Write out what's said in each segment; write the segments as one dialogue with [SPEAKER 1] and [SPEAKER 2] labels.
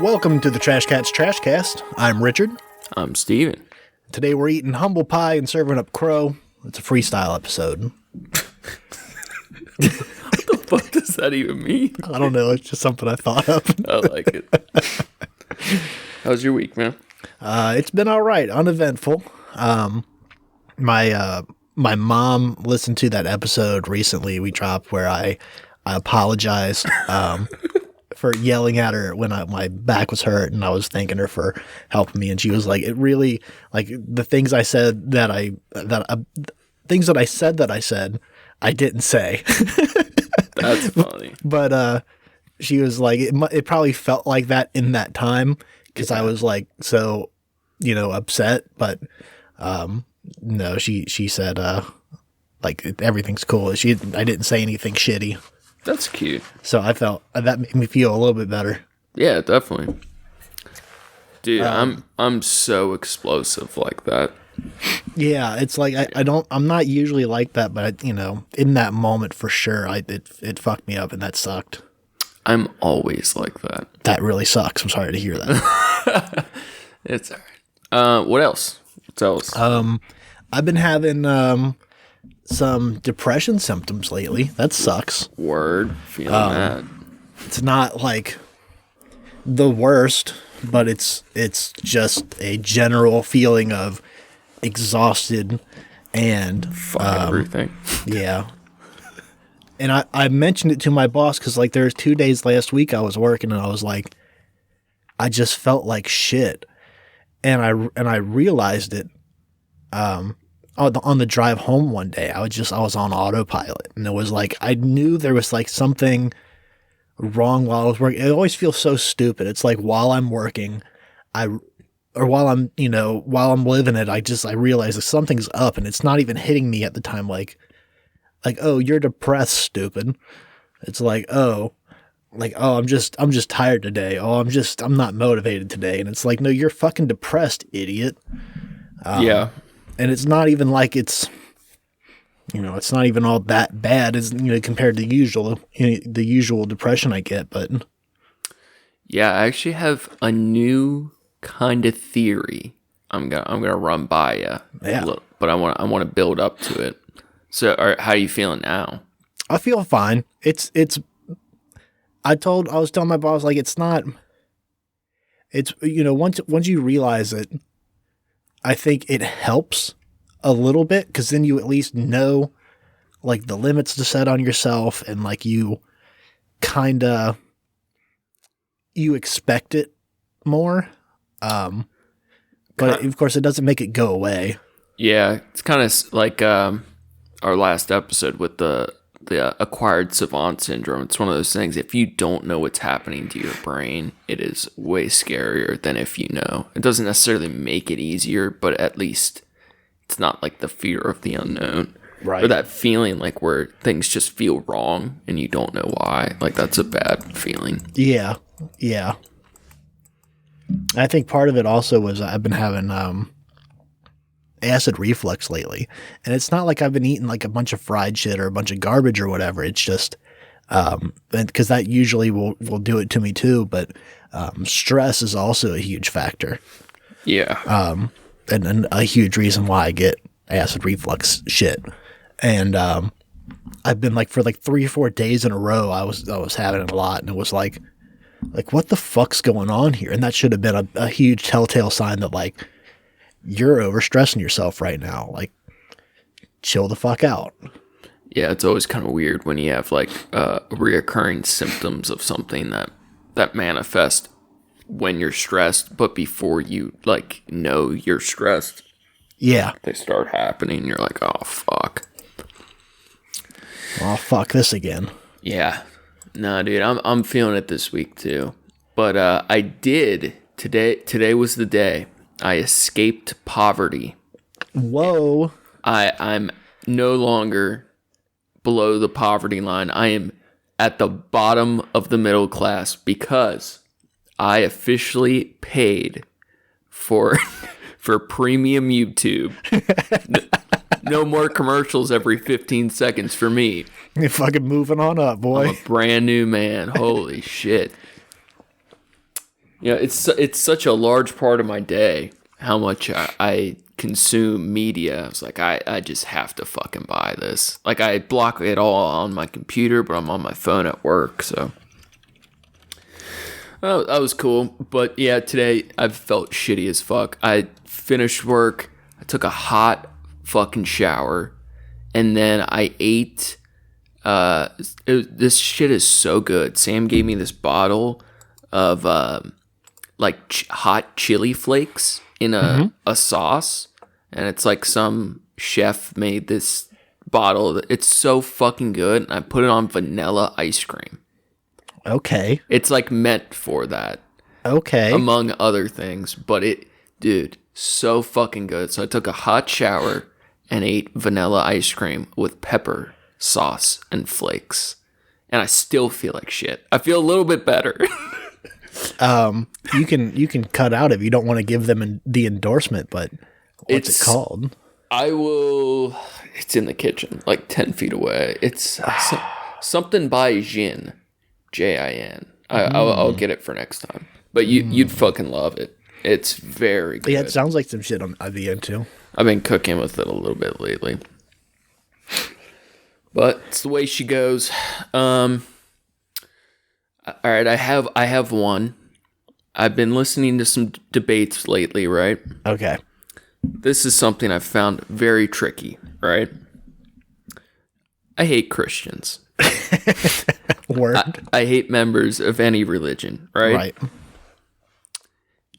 [SPEAKER 1] Welcome to the Trashcats Trashcast. I'm Richard.
[SPEAKER 2] I'm Steven.
[SPEAKER 1] Today we're eating humble pie and serving up crow. It's a freestyle episode.
[SPEAKER 2] What the fuck does that even mean?
[SPEAKER 1] I don't know. It's just something I thought of.
[SPEAKER 2] I like it. How's your week, man?
[SPEAKER 1] It's been all right. Uneventful. My mom listened to that episode recently we dropped where I apologized for yelling at her when my back was hurt, and I was thanking her for helping me, and she was like, it really, like, the things I said that I said I didn't say.
[SPEAKER 2] That's funny.
[SPEAKER 1] But she was like, it probably felt like that in that time because I was like so, upset. But no, she said like everything's cool. I didn't say anything shitty.
[SPEAKER 2] That's cute.
[SPEAKER 1] So I felt that made me feel a little bit better.
[SPEAKER 2] Yeah, definitely. Dude, I'm so explosive like that.
[SPEAKER 1] Yeah, it's like I'm not usually like that, but in that moment for sure, it fucked me up and that sucked.
[SPEAKER 2] I'm always like that.
[SPEAKER 1] That really sucks. I'm sorry to hear that.
[SPEAKER 2] It's all right. What else? Tell us.
[SPEAKER 1] I've been having some depression symptoms lately. That sucks.
[SPEAKER 2] Word. Feeling bad.
[SPEAKER 1] It's not like the worst, but it's just a general feeling of exhausted and
[SPEAKER 2] everything.
[SPEAKER 1] Yeah. And I mentioned it to my boss because like there was 2 days last week I was working and I was like, I just felt like shit, and I realized it on the drive home one day. I was on autopilot, and it was like I knew there was like something wrong while I was working. It always feels so stupid. It's like while I'm working, while I'm living it, I realize that something's up, and it's not even hitting me at the time. Like, oh, you're depressed, stupid. It's like, oh, I'm just tired today. Oh, I'm not motivated today. And it's like, no, you're fucking depressed, idiot.
[SPEAKER 2] Yeah.
[SPEAKER 1] And it's not even like it's not even all that bad as, compared to the usual depression I get, but.
[SPEAKER 2] Yeah, I actually have a new kind of theory I'm gonna run by you.
[SPEAKER 1] Yeah.
[SPEAKER 2] But I want to build up to it. So, how are you feeling now?
[SPEAKER 1] I feel fine. I was telling my boss, like, it's once you realize it, I think it helps a little bit because then you at least know, like, the limits to set on yourself, and like you expect it more. But of course, it doesn't make it go away.
[SPEAKER 2] Yeah, it's kind of like our last episode with the acquired savant syndrome. It's one of those things, if you don't know what's happening to your brain, it is way scarier than if you know. It doesn't necessarily make it easier, but at least it's not like the fear of the unknown.
[SPEAKER 1] Right.
[SPEAKER 2] Or that feeling like where things just feel wrong and you don't know why. Like, that's a bad feeling.
[SPEAKER 1] Yeah. Yeah. I think part of it also was I've been having acid reflux lately, and it's not like I've been eating like a bunch of fried shit or a bunch of garbage or whatever. It's just because that usually will do it to me too, but stress is also a huge factor.
[SPEAKER 2] Yeah.
[SPEAKER 1] And a huge reason why I get acid reflux shit. And I've been like for like 3 or 4 days in a row I was having it a lot, and it was like what the fuck's going on here? And that should have been a huge telltale sign that like you're overstressing yourself right now. Like, chill the fuck out.
[SPEAKER 2] Yeah, it's always kind of weird when you have like reoccurring symptoms of something that manifest when you're stressed, but before you like know you're stressed.
[SPEAKER 1] Yeah.
[SPEAKER 2] They start happening. You're like, oh fuck.
[SPEAKER 1] Oh fuck this again.
[SPEAKER 2] Yeah. No, dude, I'm feeling it this week too. But I did today was the day I escaped poverty.
[SPEAKER 1] Whoa.
[SPEAKER 2] I'm no longer below the poverty line. I am at the bottom of the middle class because I officially paid for premium YouTube. No more commercials every 15 seconds for me.
[SPEAKER 1] You're fucking moving on up, boy.
[SPEAKER 2] I'm a brand new man. Holy shit. You know, it's such a large part of my day how much I consume media. I was like, I just have to fucking buy this. Like, I block it all on my computer, but I'm on my phone at work, so. Oh, that was cool. But yeah, today I've felt shitty as fuck. I finished work, I took a hot fucking shower, and then I ate. This shit is so good. Sam gave me this bottle of hot chili flakes in a sauce, and it's like some chef made this bottle. It's so fucking good, and I put it on vanilla ice cream.
[SPEAKER 1] Okay.
[SPEAKER 2] It's like meant for that.
[SPEAKER 1] Okay.
[SPEAKER 2] Among other things, but dude, so fucking good. So I took a hot shower and ate vanilla ice cream with pepper sauce and flakes, and I still feel like shit. I feel a little bit better.
[SPEAKER 1] You can cut out if you don't want to give them the endorsement, but what's it called?
[SPEAKER 2] I will. It's in the kitchen, like 10 feet away. It's something by Jin, Jin. I'll get it for next time. But you'd fucking love it. It's very good.
[SPEAKER 1] Yeah, it sounds like some shit I'd be into.
[SPEAKER 2] I've been cooking with it a little bit lately. But it's the way she goes. All right, I have one. I've been listening to some debates lately, right?
[SPEAKER 1] Okay.
[SPEAKER 2] This is something I've found very tricky, right? I hate Christians.
[SPEAKER 1] Word.
[SPEAKER 2] I hate members of any religion, right?
[SPEAKER 1] Right.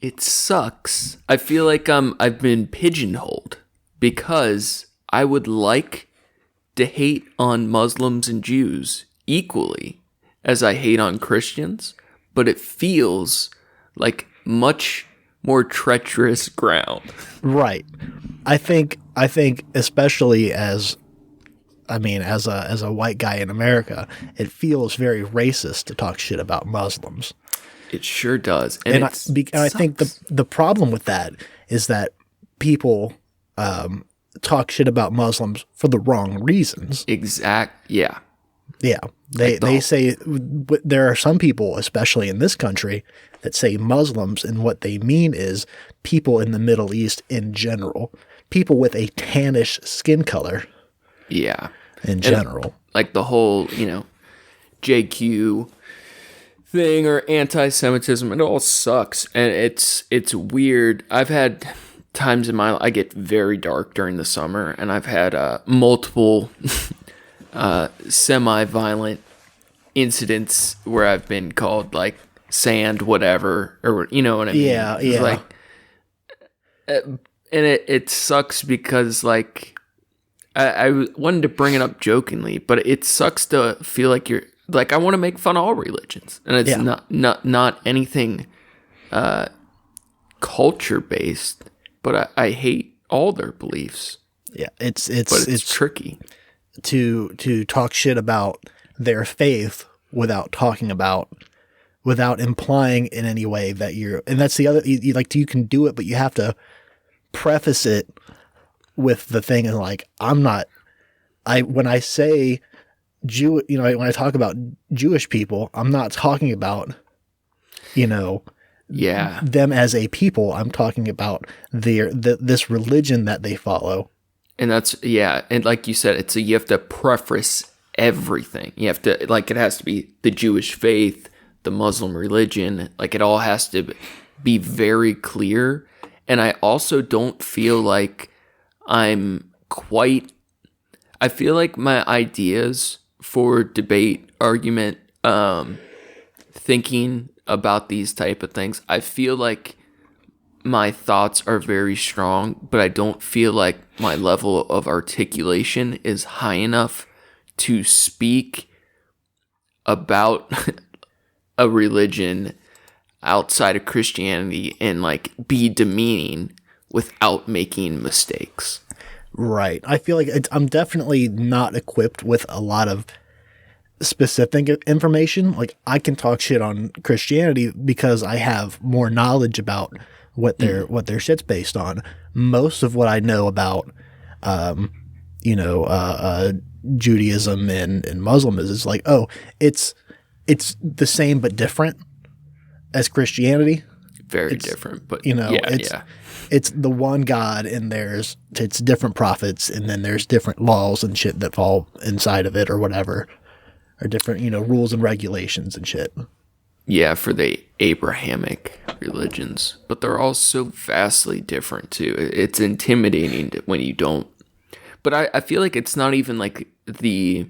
[SPEAKER 2] It sucks. I feel like I've been pigeonholed because I would like to hate on Muslims and Jews equally as I hate on Christians, but it feels like much more treacherous ground.
[SPEAKER 1] Right. I think especially as a white guy in America, it feels very racist to talk shit about Muslims.
[SPEAKER 2] It sure does.
[SPEAKER 1] And I think the problem with that is that people talk shit about Muslims for the wrong reasons.
[SPEAKER 2] Yeah.
[SPEAKER 1] Yeah. They say there are some people, especially in this country, that say Muslims, and what they mean is people in the Middle East in general, people with a tannish skin color.
[SPEAKER 2] Yeah.
[SPEAKER 1] In general.
[SPEAKER 2] Like the whole, JQ thing or anti-Semitism, it all sucks. And it's weird. I've had times in my life, I get very dark during the summer, and I've had multiple semi-violent incidents where I've been called like sand whatever, or you know what I mean.
[SPEAKER 1] Yeah.
[SPEAKER 2] It's like, and it sucks because like I wanted to bring it up jokingly, but it sucks to feel like you're like, I want to make fun of all religions, and it's not anything culture based, but I hate all their beliefs.
[SPEAKER 1] Yeah, it's
[SPEAKER 2] tricky
[SPEAKER 1] to talk shit about their faith without implying in any way that and that's the other, you can do it, but you have to preface it with the thing, and like, when I say when I talk about Jewish people, I'm not talking about, them as a people. I'm talking about this religion that they follow.
[SPEAKER 2] And that's, and like you said, you have to preface everything. You have to, like, it has to be the Jewish faith, the Muslim religion, like it all has to be very clear. And I also don't feel like I feel like my ideas for debate, argument, thinking about these type of things, I feel like my thoughts are very strong, but I don't feel like my level of articulation is high enough to speak about a religion outside of Christianity and like be demeaning without making mistakes.
[SPEAKER 1] Right. I feel like I'm definitely not equipped with a lot of specific information. Like, I can talk shit on Christianity because I have more knowledge about what their shit's based on. Most of what I know about, Judaism and Muslim is like, oh, it's the same but different as Christianity.
[SPEAKER 2] very different. But
[SPEAKER 1] it's the one God, and it's different prophets, and then there's different laws and shit that fall inside of it or whatever, or different rules and regulations and shit.
[SPEAKER 2] Yeah, for the Abrahamic religions, but they're all so vastly different too. It's intimidating when you don't. But I feel like it's not even like the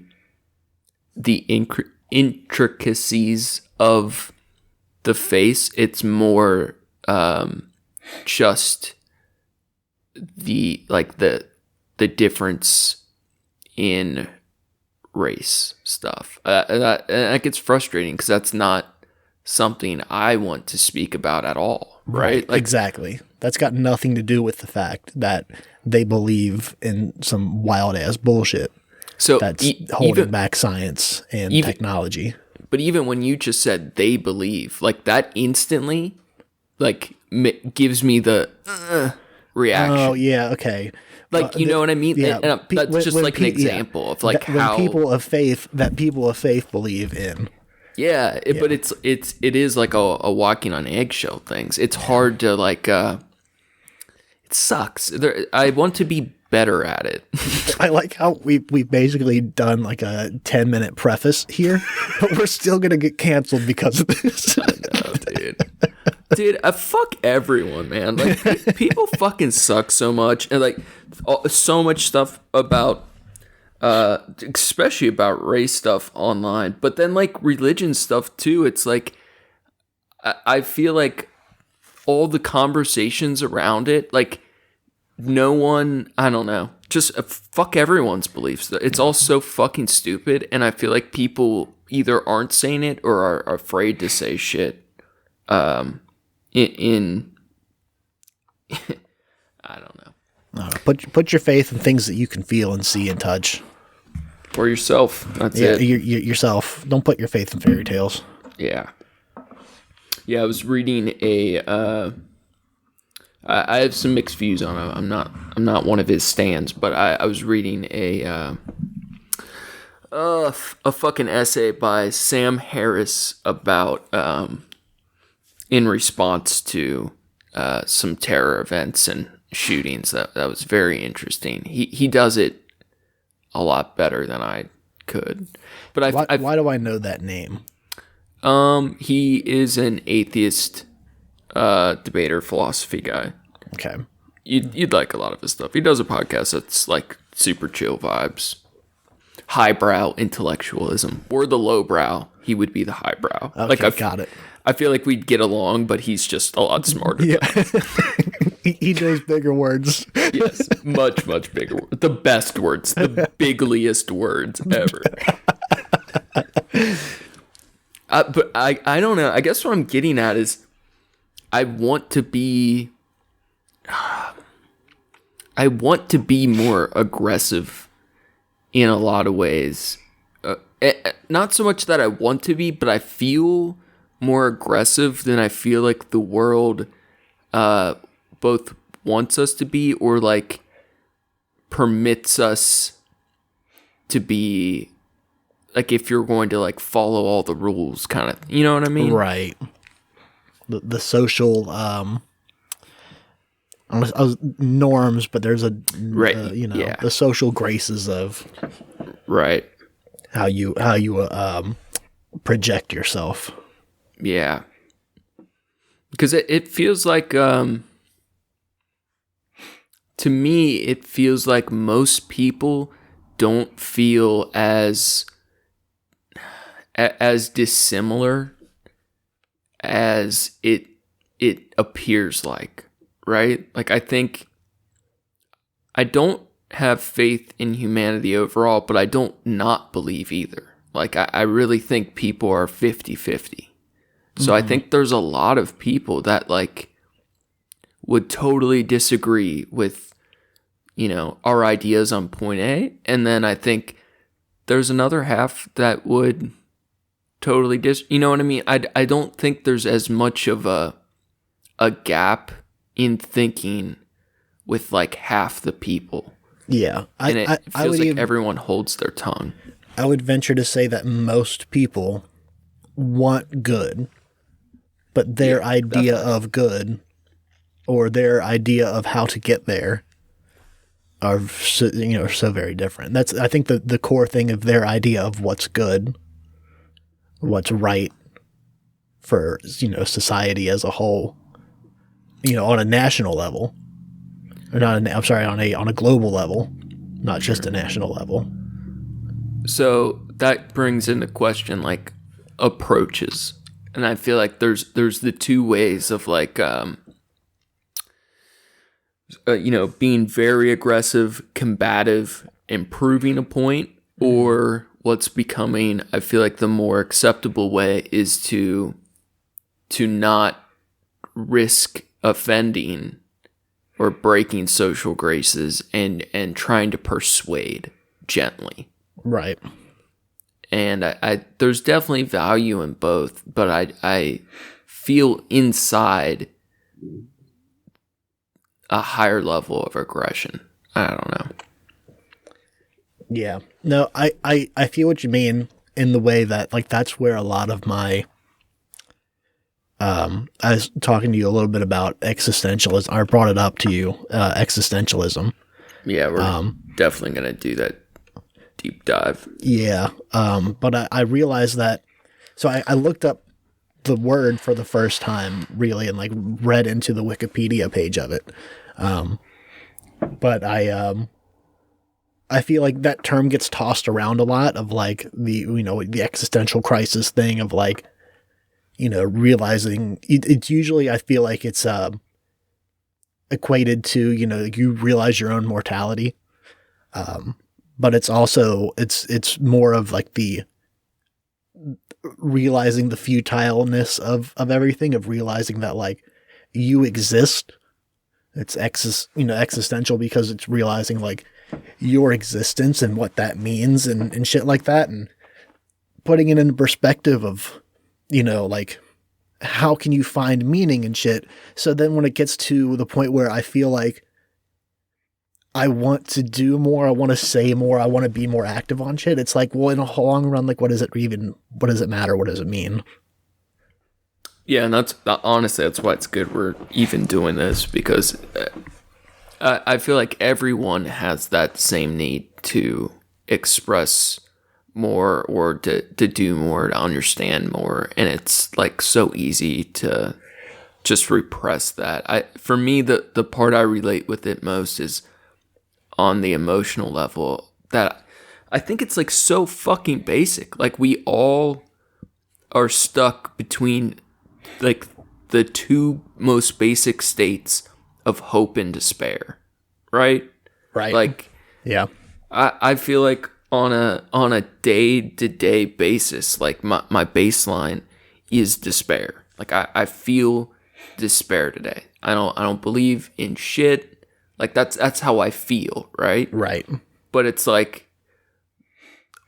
[SPEAKER 2] intricacies of the face. It's more just the difference in race stuff. And that gets frustrating because that's not something I want to speak about at all, right? Like,
[SPEAKER 1] exactly. That's got nothing to do with the fact that they believe in some wild ass bullshit. So that's holding back science and technology.
[SPEAKER 2] But even when you just said they believe, like that instantly, like gives me the reaction.
[SPEAKER 1] Oh yeah, okay.
[SPEAKER 2] Like you know what I mean?
[SPEAKER 1] Yeah,
[SPEAKER 2] and that's just like an example of like how
[SPEAKER 1] people of faith believe in.
[SPEAKER 2] Yeah, but it is like a walking on eggshell things. It's hard to like. It sucks. I want to be better at it.
[SPEAKER 1] I like how we've basically done like a 10-minute preface here, but we're still gonna get canceled because of this.
[SPEAKER 2] I know, dude. Dude, fuck everyone, man. Like people fucking suck so much, and like so much stuff about. Especially about race stuff online, but then like religion stuff too. It's like I feel like all the conversations around it, like no one, I don't know, just fuck everyone's beliefs. It's all so fucking stupid, and I feel like people either aren't saying it or are afraid to say shit. In I don't know.
[SPEAKER 1] Put your faith in things that you can feel and see and touch.
[SPEAKER 2] Or yourself. That's it.
[SPEAKER 1] Yourself. Don't put your faith in fairy tales.
[SPEAKER 2] Yeah. Yeah, I was reading I have some mixed views on it. I'm not one of his stands, but I was reading a fucking essay by Sam Harris about in response to some terror events and shootings. That was very interesting. He does it a lot better than I could. But
[SPEAKER 1] why do I know that name?
[SPEAKER 2] He is an atheist debater, philosophy guy.
[SPEAKER 1] Okay.
[SPEAKER 2] You'd like a lot of his stuff. He does a podcast that's like super chill vibes. Highbrow intellectualism. Or the lowbrow. He would be the highbrow.
[SPEAKER 1] Okay, got it.
[SPEAKER 2] I feel like we'd get along, but he's just a lot smarter.
[SPEAKER 1] Yeah. He knows bigger words.
[SPEAKER 2] Yes, much, much bigger words. The best words. The bigliest words ever. But I don't know. I guess what I'm getting at is I want to be more aggressive in a lot of ways. Not so much that I want to be, but I feel more aggressive than I feel like the world both wants us to be or like permits us to be. Like if you're going to like follow all the rules kind of, you know what I mean?
[SPEAKER 1] Right. The social norms, but there's the social graces of
[SPEAKER 2] right
[SPEAKER 1] how you project yourself.
[SPEAKER 2] Yeah. Because it feels like to me it feels like most people don't feel as dissimilar as it appears like, right? Like I think I don't have faith in humanity overall, but I don't not believe either. Like I really think people are 50-50. So I think there's a lot of people that like would totally disagree with, our ideas on point A. And then I think there's another half that would totally you know what I mean? I don't think there's as much of a gap in thinking with like half the people.
[SPEAKER 1] Yeah.
[SPEAKER 2] It feels like everyone holds their tongue.
[SPEAKER 1] I would venture to say that most people want good but their
[SPEAKER 2] Yeah,
[SPEAKER 1] idea
[SPEAKER 2] definitely.
[SPEAKER 1] of good or their idea of how to get there are so, so very different. That's, I think, the core thing of their idea of what's good, what's right for society as a whole, on a national level, or not. I'm sorry, on a global level, not just a national level.
[SPEAKER 2] So that brings into question like approaches, and I feel like there's the two ways of like being very aggressive, combative, and proving a point, or what's becoming, I feel like the more acceptable way is to not risk offending or breaking social graces and trying to persuade gently.
[SPEAKER 1] Right.
[SPEAKER 2] And I there's definitely value in both, but I feel inside a higher level of aggression. I don't know.
[SPEAKER 1] Yeah. No, I feel what you mean in the way that, like, that's where a lot of my I was talking to you a little bit about existentialism. I brought it up to you, existentialism.
[SPEAKER 2] Yeah, we're definitely gonna do that deep dive.
[SPEAKER 1] Yeah. But I realized that, so I looked up the word for the first time, really, and like read into the Wikipedia page of it. But I feel like that term gets tossed around a lot, of like the existential crisis thing of like, realizing it's usually, I feel like it's equated to, you realize your own mortality. But it's also, it's more of like the realizing the futileness of everything, of realizing that like you exist. It's existential because it's realizing like your existence and what that means and shit like that, and putting it in perspective of, like, how can you find meaning and shit. So then when it gets to the point where I feel like I want to do more, I want to say more, I want to be more active on shit, it's like, well, in a long run, like, what does it matter? What does it mean?
[SPEAKER 2] Yeah, and that's honestly that's why it's good we're even doing this, because I feel like everyone has that same need to express more or to do more, to understand more, and it's like so easy to just repress that. For me, the part I relate with it most is on the emotional level, that I think it's like so fucking basic. Like, we all are stuck between like the two most basic states of hope and despair, right?
[SPEAKER 1] Right.
[SPEAKER 2] Like,
[SPEAKER 1] Yeah.
[SPEAKER 2] I feel like on a day-to-day basis, like my baseline is despair. Like, I feel despair today. I don't believe in shit. Like, that's how I feel, right?
[SPEAKER 1] Right.
[SPEAKER 2] But it's like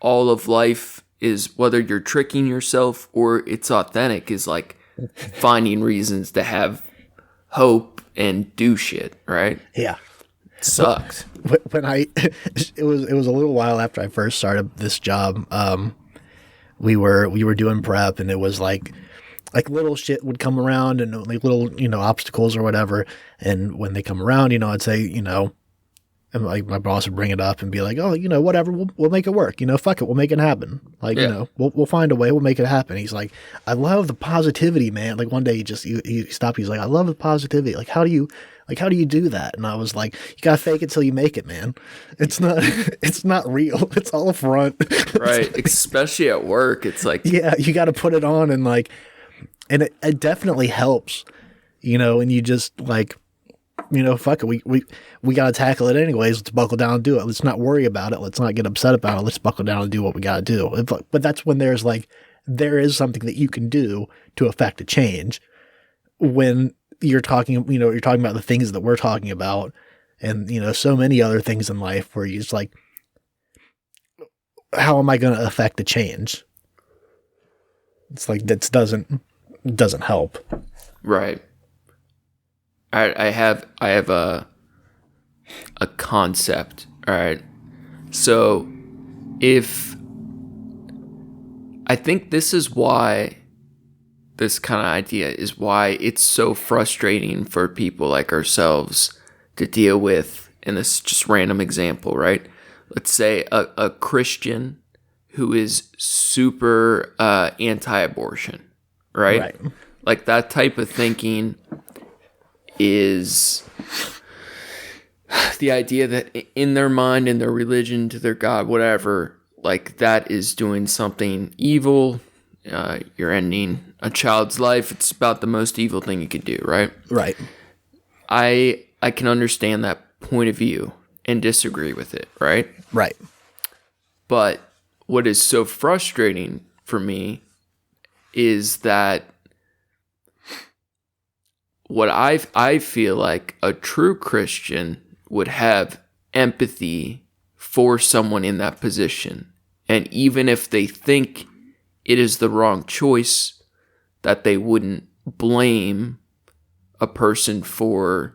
[SPEAKER 2] all of life is, whether you're tricking yourself or it's authentic, is like finding reasons to have hope and do shit, right?
[SPEAKER 1] Yeah.
[SPEAKER 2] Sucks.
[SPEAKER 1] When it was a little while after I first started this job. We were doing prep, and it was like little shit would come around, and like little obstacles or whatever. And when they come around, I'd say, and like my boss would bring it up and be like, oh, whatever, we'll make it work. Fuck it, we'll make it happen. Like,
[SPEAKER 2] Yeah.
[SPEAKER 1] we'll find a way, we'll make it happen. He's like, I love the positivity, man. Like, one day he stopped. He's like, I love the positivity. Like, how do you do that? And I was like, you gotta fake it till you make it, man. It's not real. It's all a front.
[SPEAKER 2] Right. Especially at work. It's like,
[SPEAKER 1] Yeah, you got to put it on, and like, and it definitely helps, and you just like, fuck it. We got to tackle it anyways. Let's buckle down and do it. Let's not worry about it. Let's not get upset about it. Let's buckle down and do what we got to do. But that's when there is something that you can do to affect a change, when you're talking about the things that we're talking about, and, so many other things in life where you just like, how am I going to affect the change? It's like, that doesn't help.
[SPEAKER 2] right. I have a concept. All right. So I think this is why this kind of idea is why it's so frustrating for people like ourselves to deal with. And this is just random example, right? Let's say a Christian who is super anti-abortion, right? Like that type of thinking is the idea that in their mind, in their religion, to their God, whatever, like that is doing something evil. You're ending a child's life. It's about the most evil thing you could do, right?
[SPEAKER 1] Right.
[SPEAKER 2] I can understand that point of view and disagree with it, right?
[SPEAKER 1] Right.
[SPEAKER 2] But what is so frustrating for me is that what I feel like a true Christian would have empathy for someone in that position. And even if they think it is the wrong choice, that they wouldn't blame a person for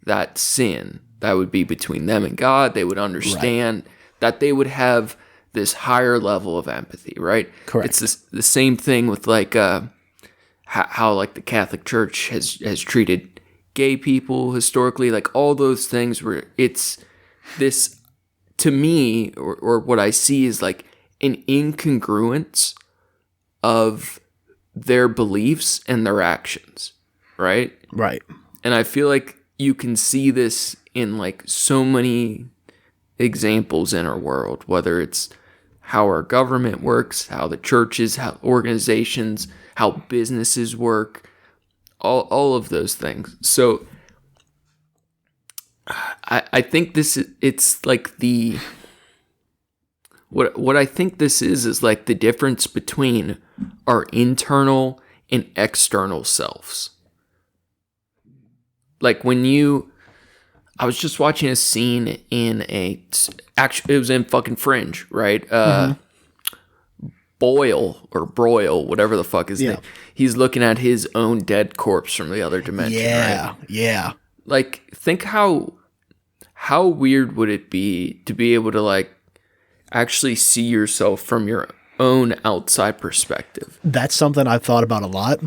[SPEAKER 2] that sin. That would be between them and God. They would understand that they would have this higher level of empathy, right?
[SPEAKER 1] Correct.
[SPEAKER 2] It's the same thing with like how like the Catholic Church has treated gay people historically, like all those things where it's this, to me, or what I see is like an incongruence of their beliefs and their actions, right?
[SPEAKER 1] Right.
[SPEAKER 2] And I feel like you can see this in like so many examples in our world, whether it's how our government works, how the churches, how organizations, how businesses work, all of those things. So I think it's like the what I think this is like the difference between our internal and external selves. Like I was just watching a scene in it was in fucking Fringe, right? Boyle or Broyle, whatever the fuck his name. He's looking at his own dead corpse from the other dimension.
[SPEAKER 1] Yeah,
[SPEAKER 2] right?
[SPEAKER 1] yeah.
[SPEAKER 2] Like, think how weird would it be to be able to like actually see yourself from your own outside perspective?
[SPEAKER 1] That's something I've thought about a lot.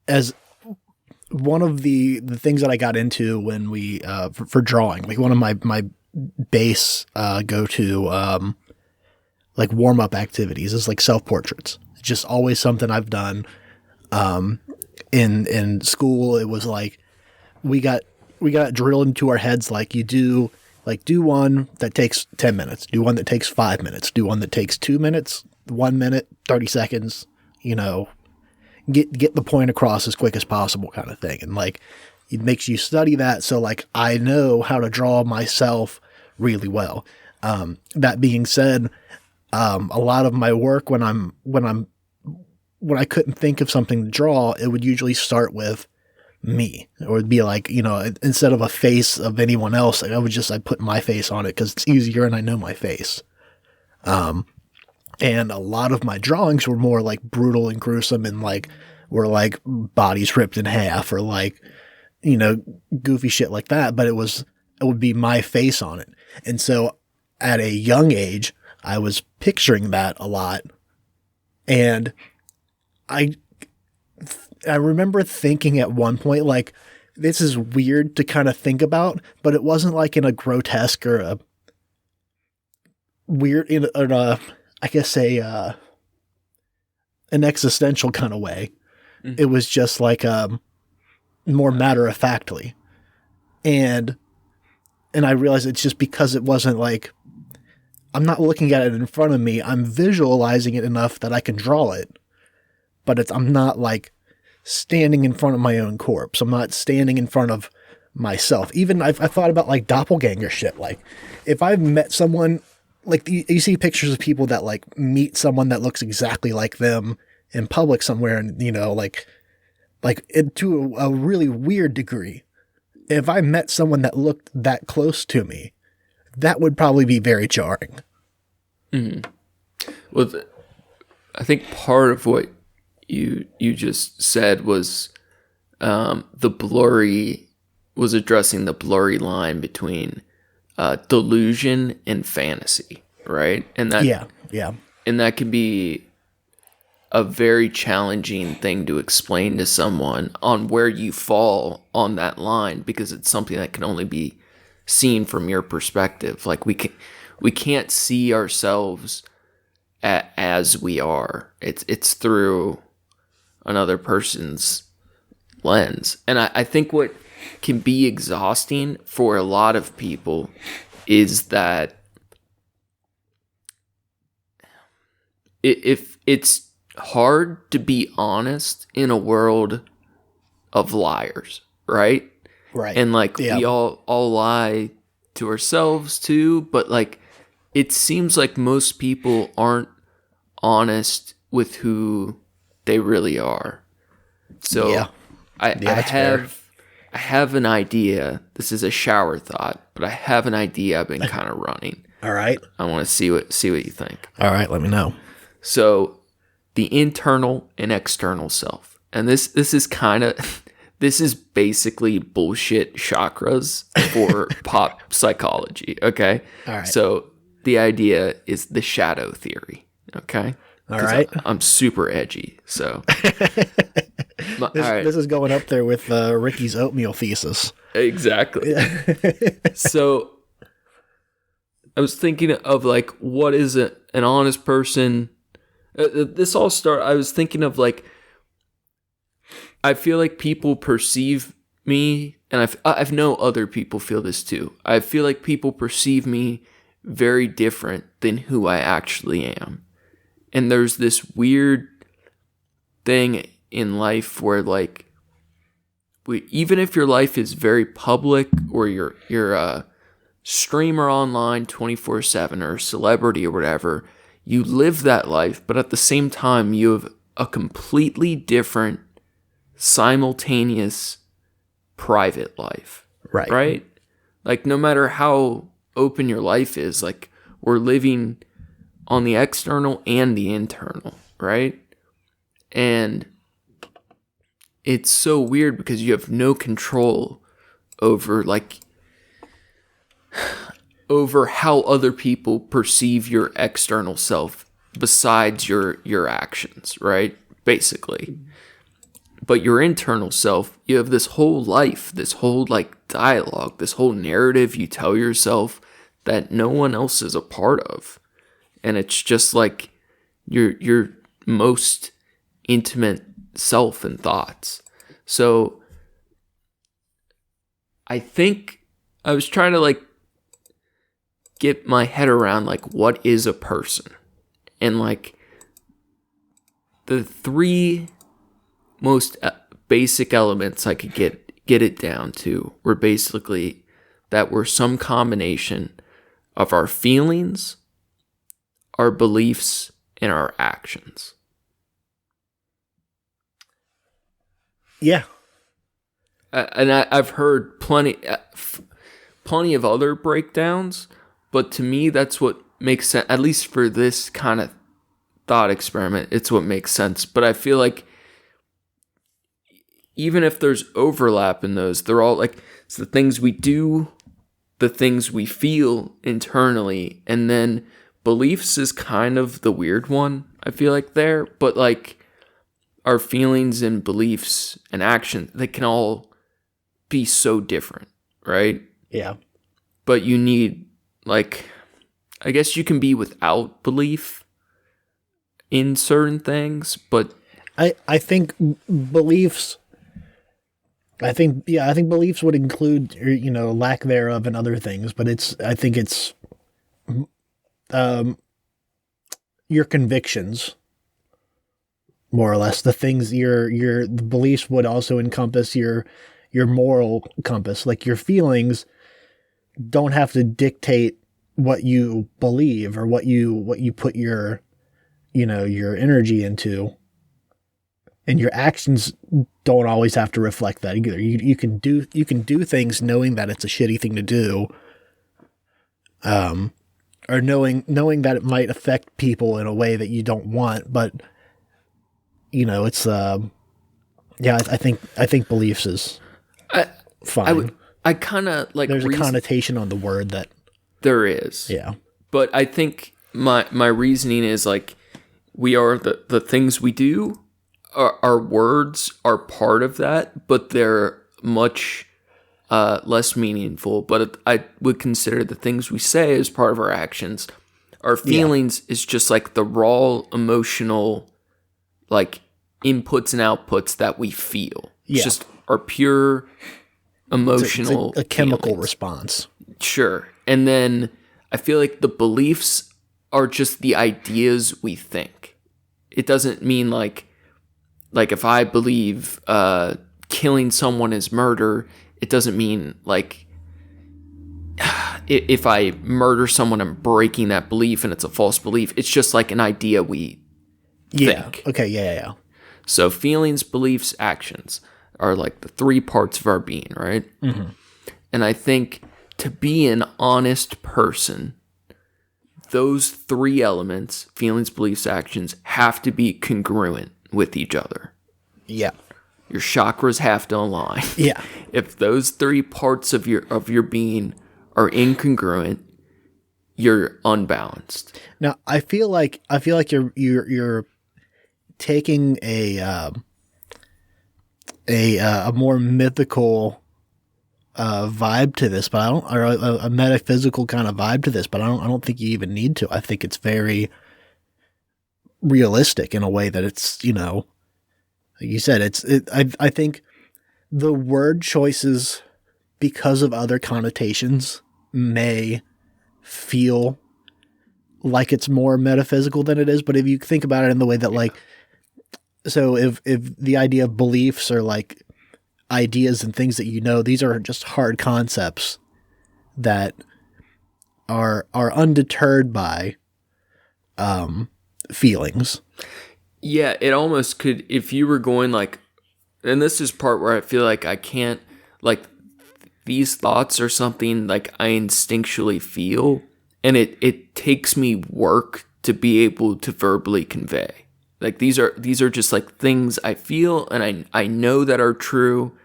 [SPEAKER 1] As one of the things that I got into when we for drawing, like one of my base go to like warm up activities is like self portraits. It's just always something I've done. In school, it was like we got drilled into our heads like you do one that takes 10 minutes, do one that takes 5 minutes, do one that takes 2 minutes, 1 minute, 30 seconds, get the point across as quick as possible kind of thing. And like, it makes you study that. So like, I know how to draw myself really well. That being said, a lot of my work when I couldn't think of something to draw, it would usually start with me. It would be like, instead of a face of anyone else, I'd put my face on it because it's easier and I know my face. And a lot of my drawings were more like brutal and gruesome and like were like bodies ripped in half or like, goofy shit like that. But it would be my face on it. And so at a young age, I was picturing that a lot. And I remember thinking at one point, like, this is weird to kind of think about, but it wasn't like in a grotesque or a weird, I guess an existential kind of way. Mm-hmm. It was just like more matter of factly. And I realized it's just because it wasn't like, I'm not looking at it in front of me. I'm visualizing it enough that I can draw it, but I'm not like standing in front of my own corpse. I'm not standing in front of myself. Even I've thought about like doppelganger shit. Like if I've met someone, like you see pictures of people that like meet someone that looks exactly like them in public somewhere, and like to a really weird degree. If I met someone that looked that close to me, that would probably be very jarring.
[SPEAKER 2] Mm-hmm. Well, I think part of what you just said was addressing the blurry line between delusion and fantasy, right? And that
[SPEAKER 1] yeah,
[SPEAKER 2] and that can be a very challenging thing to explain to someone on where you fall on that line, because it's something that can only be seen from your perspective. Like we can't see ourselves as we are. It's through another person's lens. And I think what can be exhausting for a lot of people is that if it's hard to be honest in a world of liars, right?
[SPEAKER 1] Right.
[SPEAKER 2] And like we all lie to ourselves too, but like it seems like most people aren't honest with who they really are. So I have an idea. This is a shower thought, but I have an idea I've been kind of running.
[SPEAKER 1] All right.
[SPEAKER 2] I want to see what you think.
[SPEAKER 1] All right, let me know.
[SPEAKER 2] So the internal and external self. And this is kind of this is basically bullshit chakras for pop psychology, okay?
[SPEAKER 1] All right.
[SPEAKER 2] So the idea is the shadow theory, okay?
[SPEAKER 1] All right.
[SPEAKER 2] I'm super edgy, so.
[SPEAKER 1] This is going up there with Ricky's oatmeal thesis.
[SPEAKER 2] Exactly. So I was thinking of like, what is an honest person? This all started, I was thinking of like, I feel like people perceive me, and I've know other people feel this too. I feel like people perceive me very different than who I actually am. And there's this weird thing in life where like, even if your life is very public, or you're a streamer online 24/7 or a celebrity or whatever, you live that life, but at the same time you have a completely different simultaneous private life. Right? Like no matter how open your life is, like we're living on the external and the internal, right? And it's so weird because you have no control over how other people perceive your external self besides your actions, right? Basically. But your internal self, you have this whole life, this whole like dialogue, this whole narrative you tell yourself that no one else is a part of. And it's just like your most intimate self and thoughts. So I think I was trying to like get my head around like what is a person, and like the three most basic elements I could get it down to were basically that we're some combination of our feelings, our beliefs, and our actions.
[SPEAKER 1] Yeah.
[SPEAKER 2] And I've heard plenty of other breakdowns, but to me, that's what makes sense. At least for this kind of thought experiment, it's what makes sense. But I feel like even if there's overlap in those, they're all like, it's the things we do, the things we feel internally, and then beliefs is kind of the weird one, I feel like there. But like our feelings and beliefs and actions, they can all be so different, right?
[SPEAKER 1] Yeah.
[SPEAKER 2] But you need, like, I guess you can be without belief in certain things, but
[SPEAKER 1] I think beliefs. I think beliefs would include, lack thereof and other things, but I think it's your convictions, more or less. The things the beliefs would also encompass your moral compass. Like your feelings don't have to dictate what you believe or what you put your energy into. And your actions don't always have to reflect that either. You can do things knowing that it's a shitty thing to do, or knowing that it might affect people in a way that you don't want. But it's I think beliefs is fine.
[SPEAKER 2] I kind of like.
[SPEAKER 1] There's a connotation on the word that
[SPEAKER 2] there is.
[SPEAKER 1] Yeah,
[SPEAKER 2] but I think my reasoning is like, we are the things we do. Our words are part of that, but they're much less meaningful. But I would consider the things we say as part of our actions. Our feelings is just like the raw emotional, like, inputs and outputs that we feel. It's just our pure emotional
[SPEAKER 1] it's a chemical
[SPEAKER 2] feelings.
[SPEAKER 1] response.
[SPEAKER 2] Sure. And then I feel like the beliefs are just the ideas we think. It doesn't mean like if I believe killing someone is murder, it doesn't mean like if I murder someone, I'm breaking that belief and it's a false belief. It's just like an idea we think.
[SPEAKER 1] Okay. Yeah.
[SPEAKER 2] So feelings, beliefs, actions are like the three parts of our being, right? Mm-hmm. And I think to be an honest person, those three elements, feelings, beliefs, actions, have to be congruent with each other.
[SPEAKER 1] Yeah.
[SPEAKER 2] Your chakras have to align.
[SPEAKER 1] Yeah.
[SPEAKER 2] If those three parts of your being are incongruent, you're unbalanced.
[SPEAKER 1] Now, I feel like you're taking a more mythical vibe to this, but I don't, or a metaphysical kind of vibe to this, but I don't think you even need to. I think it's very realistic in a way that it's, like you said, I think the word choices, because of other connotations, may feel like it's more metaphysical than it is. But if you think about it in the way that so if the idea of beliefs are like ideas and things that these are just hard concepts that are undeterred by feelings.
[SPEAKER 2] Yeah, it almost could, if you were going like, and this is part where I feel like I can't, like, these thoughts are something like I instinctually feel, and it takes me work to be able to verbally convey. Like these are just like things I feel and I know that are true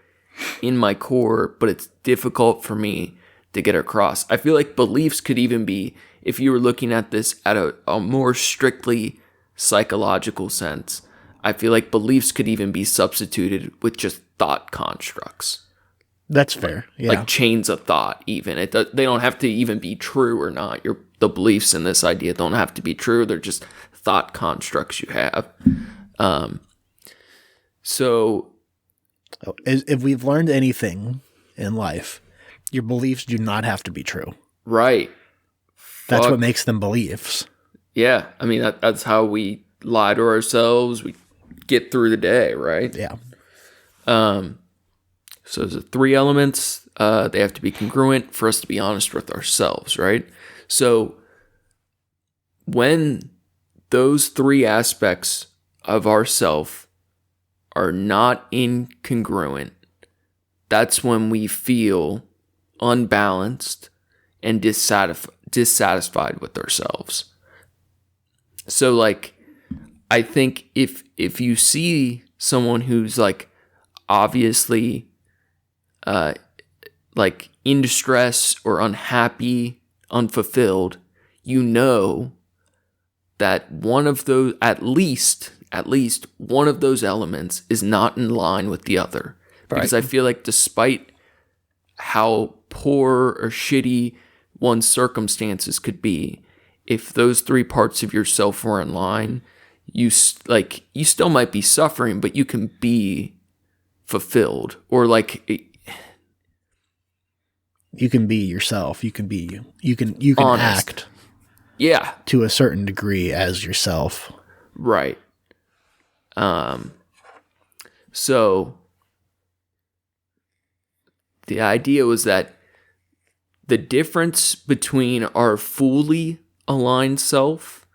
[SPEAKER 2] in my core, but it's difficult for me to get across. I feel like beliefs could even be, if you were looking at this at a more strictly psychological sense, I feel like beliefs could even be substituted with just thought constructs.
[SPEAKER 1] That's fair. Yeah.
[SPEAKER 2] Like chains of thought even. They don't have to even be true or not. The beliefs in this idea don't have to be true. They're just thought constructs you have. So
[SPEAKER 1] if we've learned anything in life, your beliefs do not have to be true.
[SPEAKER 2] Right.
[SPEAKER 1] That's what makes them beliefs.
[SPEAKER 2] Yeah. I mean, that's how we lie to ourselves. We get through the day, right?
[SPEAKER 1] Yeah.
[SPEAKER 2] So there's three elements. They have to be congruent for us to be honest with ourselves, right? So when those three aspects of ourself are not incongruent, that's when we feel unbalanced and dissatisfied with ourselves. So like, I think if you see someone who's like obviously like in distress or unhappy, unfulfilled, you know that one of those, at least one of those elements is not in line with the other. Right. Because I feel like despite how poor or shitty one's circumstances could be, if those three parts of yourself were in line, you still might be suffering, but you can be fulfilled, or like
[SPEAKER 1] you can be yourself. You can
[SPEAKER 2] honest.
[SPEAKER 1] Act.
[SPEAKER 2] Yeah.
[SPEAKER 1] To a certain degree as yourself.
[SPEAKER 2] Right. So the idea was that the difference between our fully aligned self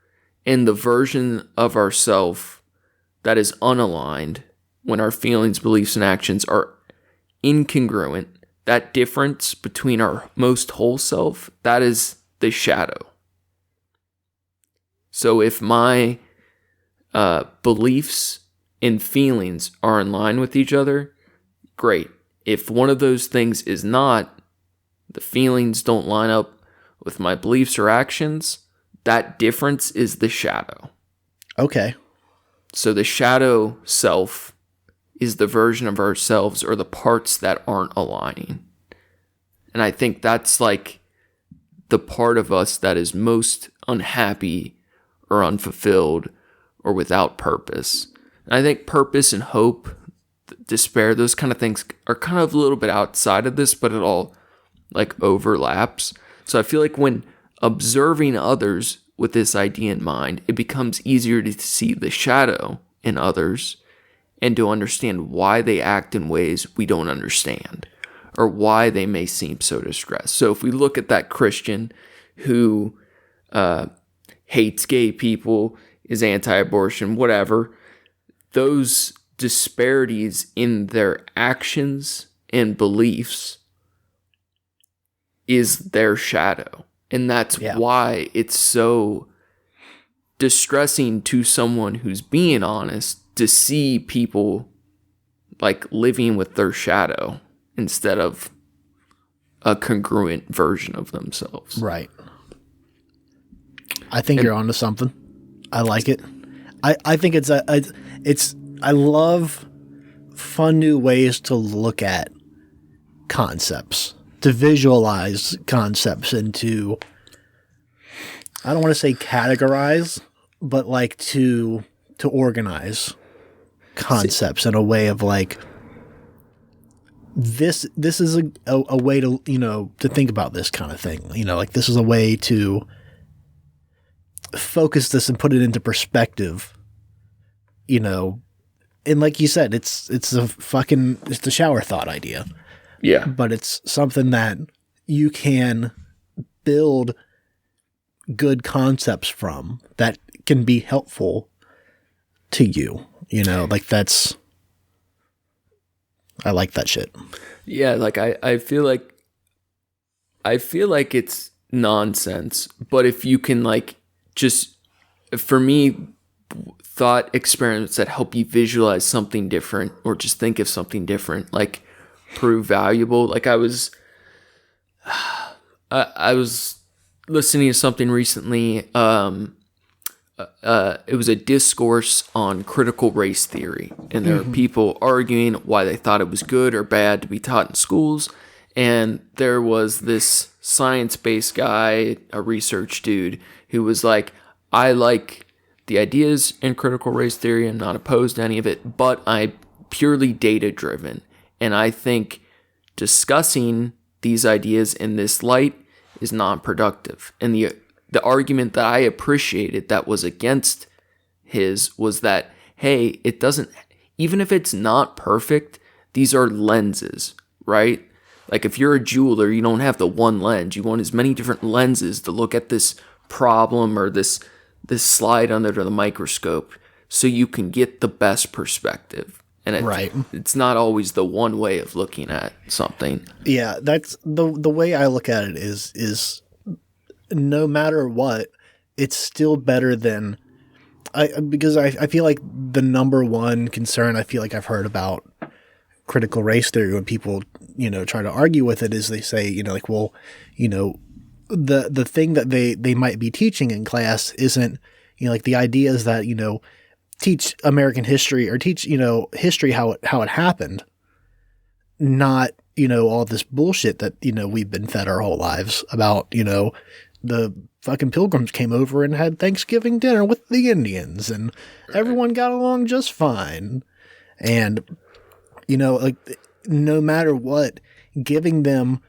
[SPEAKER 2] and the version of ourself that is unaligned, when our feelings, beliefs, and actions are incongruent, that difference between our most whole self, that is the shadow. So if my beliefs and feelings are in line with each other, great. If one of those things is not, the feelings don't line up with my beliefs or actions, that difference is the shadow.
[SPEAKER 1] Okay.
[SPEAKER 2] So the shadow self is the version of ourselves or the parts that aren't aligning. And I think that's like the part of us that is most unhappy or unfulfilled or without purpose. And I think purpose and hope, despair, those kind of things are kind of a little bit outside of this, but it all like overlaps. So I feel like when observing others with this idea in mind, it becomes easier to see the shadow in others and to understand why they act in ways we don't understand or why they may seem so distressed. So if we look at that Christian who hates gay people, is anti-abortion, whatever, those disparities in their actions and beliefs is their shadow. And that's why it's so distressing to someone who's being honest to see people like living with their shadow instead of a congruent version of themselves.
[SPEAKER 1] Right. I think you're onto something. I like it. I think I love fun new ways to look at concepts, to visualize concepts, and to, I don't want to say categorize, but like to organize concepts in a way of like, this is a way to, to think about this kind of thing. Like this is a way to focus this and put it into perspective, and like you said, it's the shower thought idea.
[SPEAKER 2] Yeah.
[SPEAKER 1] But it's something that you can build good concepts from that can be helpful to you. Like that's, I like that shit.
[SPEAKER 2] Yeah, like I feel like it's nonsense, but if you can like just, for me, thought experiments that help you visualize something different or just think of something different, like prove valuable. Like I was listening to something recently. It was a discourse on critical race theory, and there were people arguing why they thought it was good or bad to be taught in schools. And there was this science-based guy, a research dude, who was like, I like the ideas in critical race theory. I'm not opposed to any of it, but I'm purely data-driven. And I think discussing these ideas in this light is non-productive. And the argument that I appreciated that was against his was that, hey, it doesn't, even if it's not perfect, these are lenses, right? Like if you're a jeweler, you don't have the one lens. You want as many different lenses to look at this problem or this slide under the microscope so you can get the best perspective. And it's not always the one way of looking at something.
[SPEAKER 1] Yeah, that's the way I look at it is no matter what, it's still better than because I feel like the number one concern I feel like I've heard about critical race theory when people, try to argue with it is they say, like, well, the thing that they might be teaching in class isn't, like the ideas that, teach American history or teach, history how it happened, not, all this bullshit that, we've been fed our whole lives about, the fucking pilgrims came over and had Thanksgiving dinner with the Indians and everyone got along just fine. And, like no matter what, giving them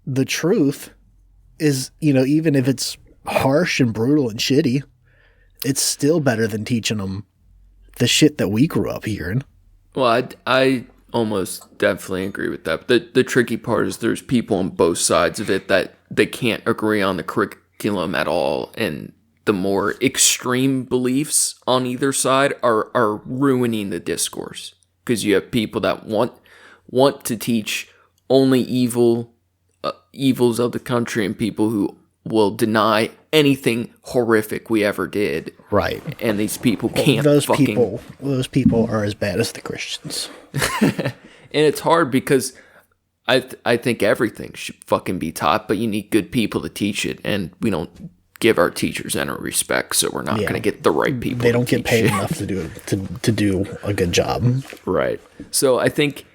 [SPEAKER 1] the truth is, even if it's harsh and brutal and shitty, it's still better than teaching them the shit that we grew up hearing.
[SPEAKER 2] Well, I almost definitely agree with that. But the tricky part is there's people on both sides of it that they can't agree on the curriculum at all. And the more extreme beliefs on either side are ruining the discourse. Because you have people that want to teach only evils of the country and people who will deny anything horrific we ever did.
[SPEAKER 1] Right.
[SPEAKER 2] And these people can't
[SPEAKER 1] those people are as bad as the Christians.
[SPEAKER 2] And it's hard because I think everything should fucking be taught, but you need good people to teach it, and we don't give our teachers any respect, so we're not going to get the right people.
[SPEAKER 1] They don't get paid enough to do a good job.
[SPEAKER 2] Right. So I think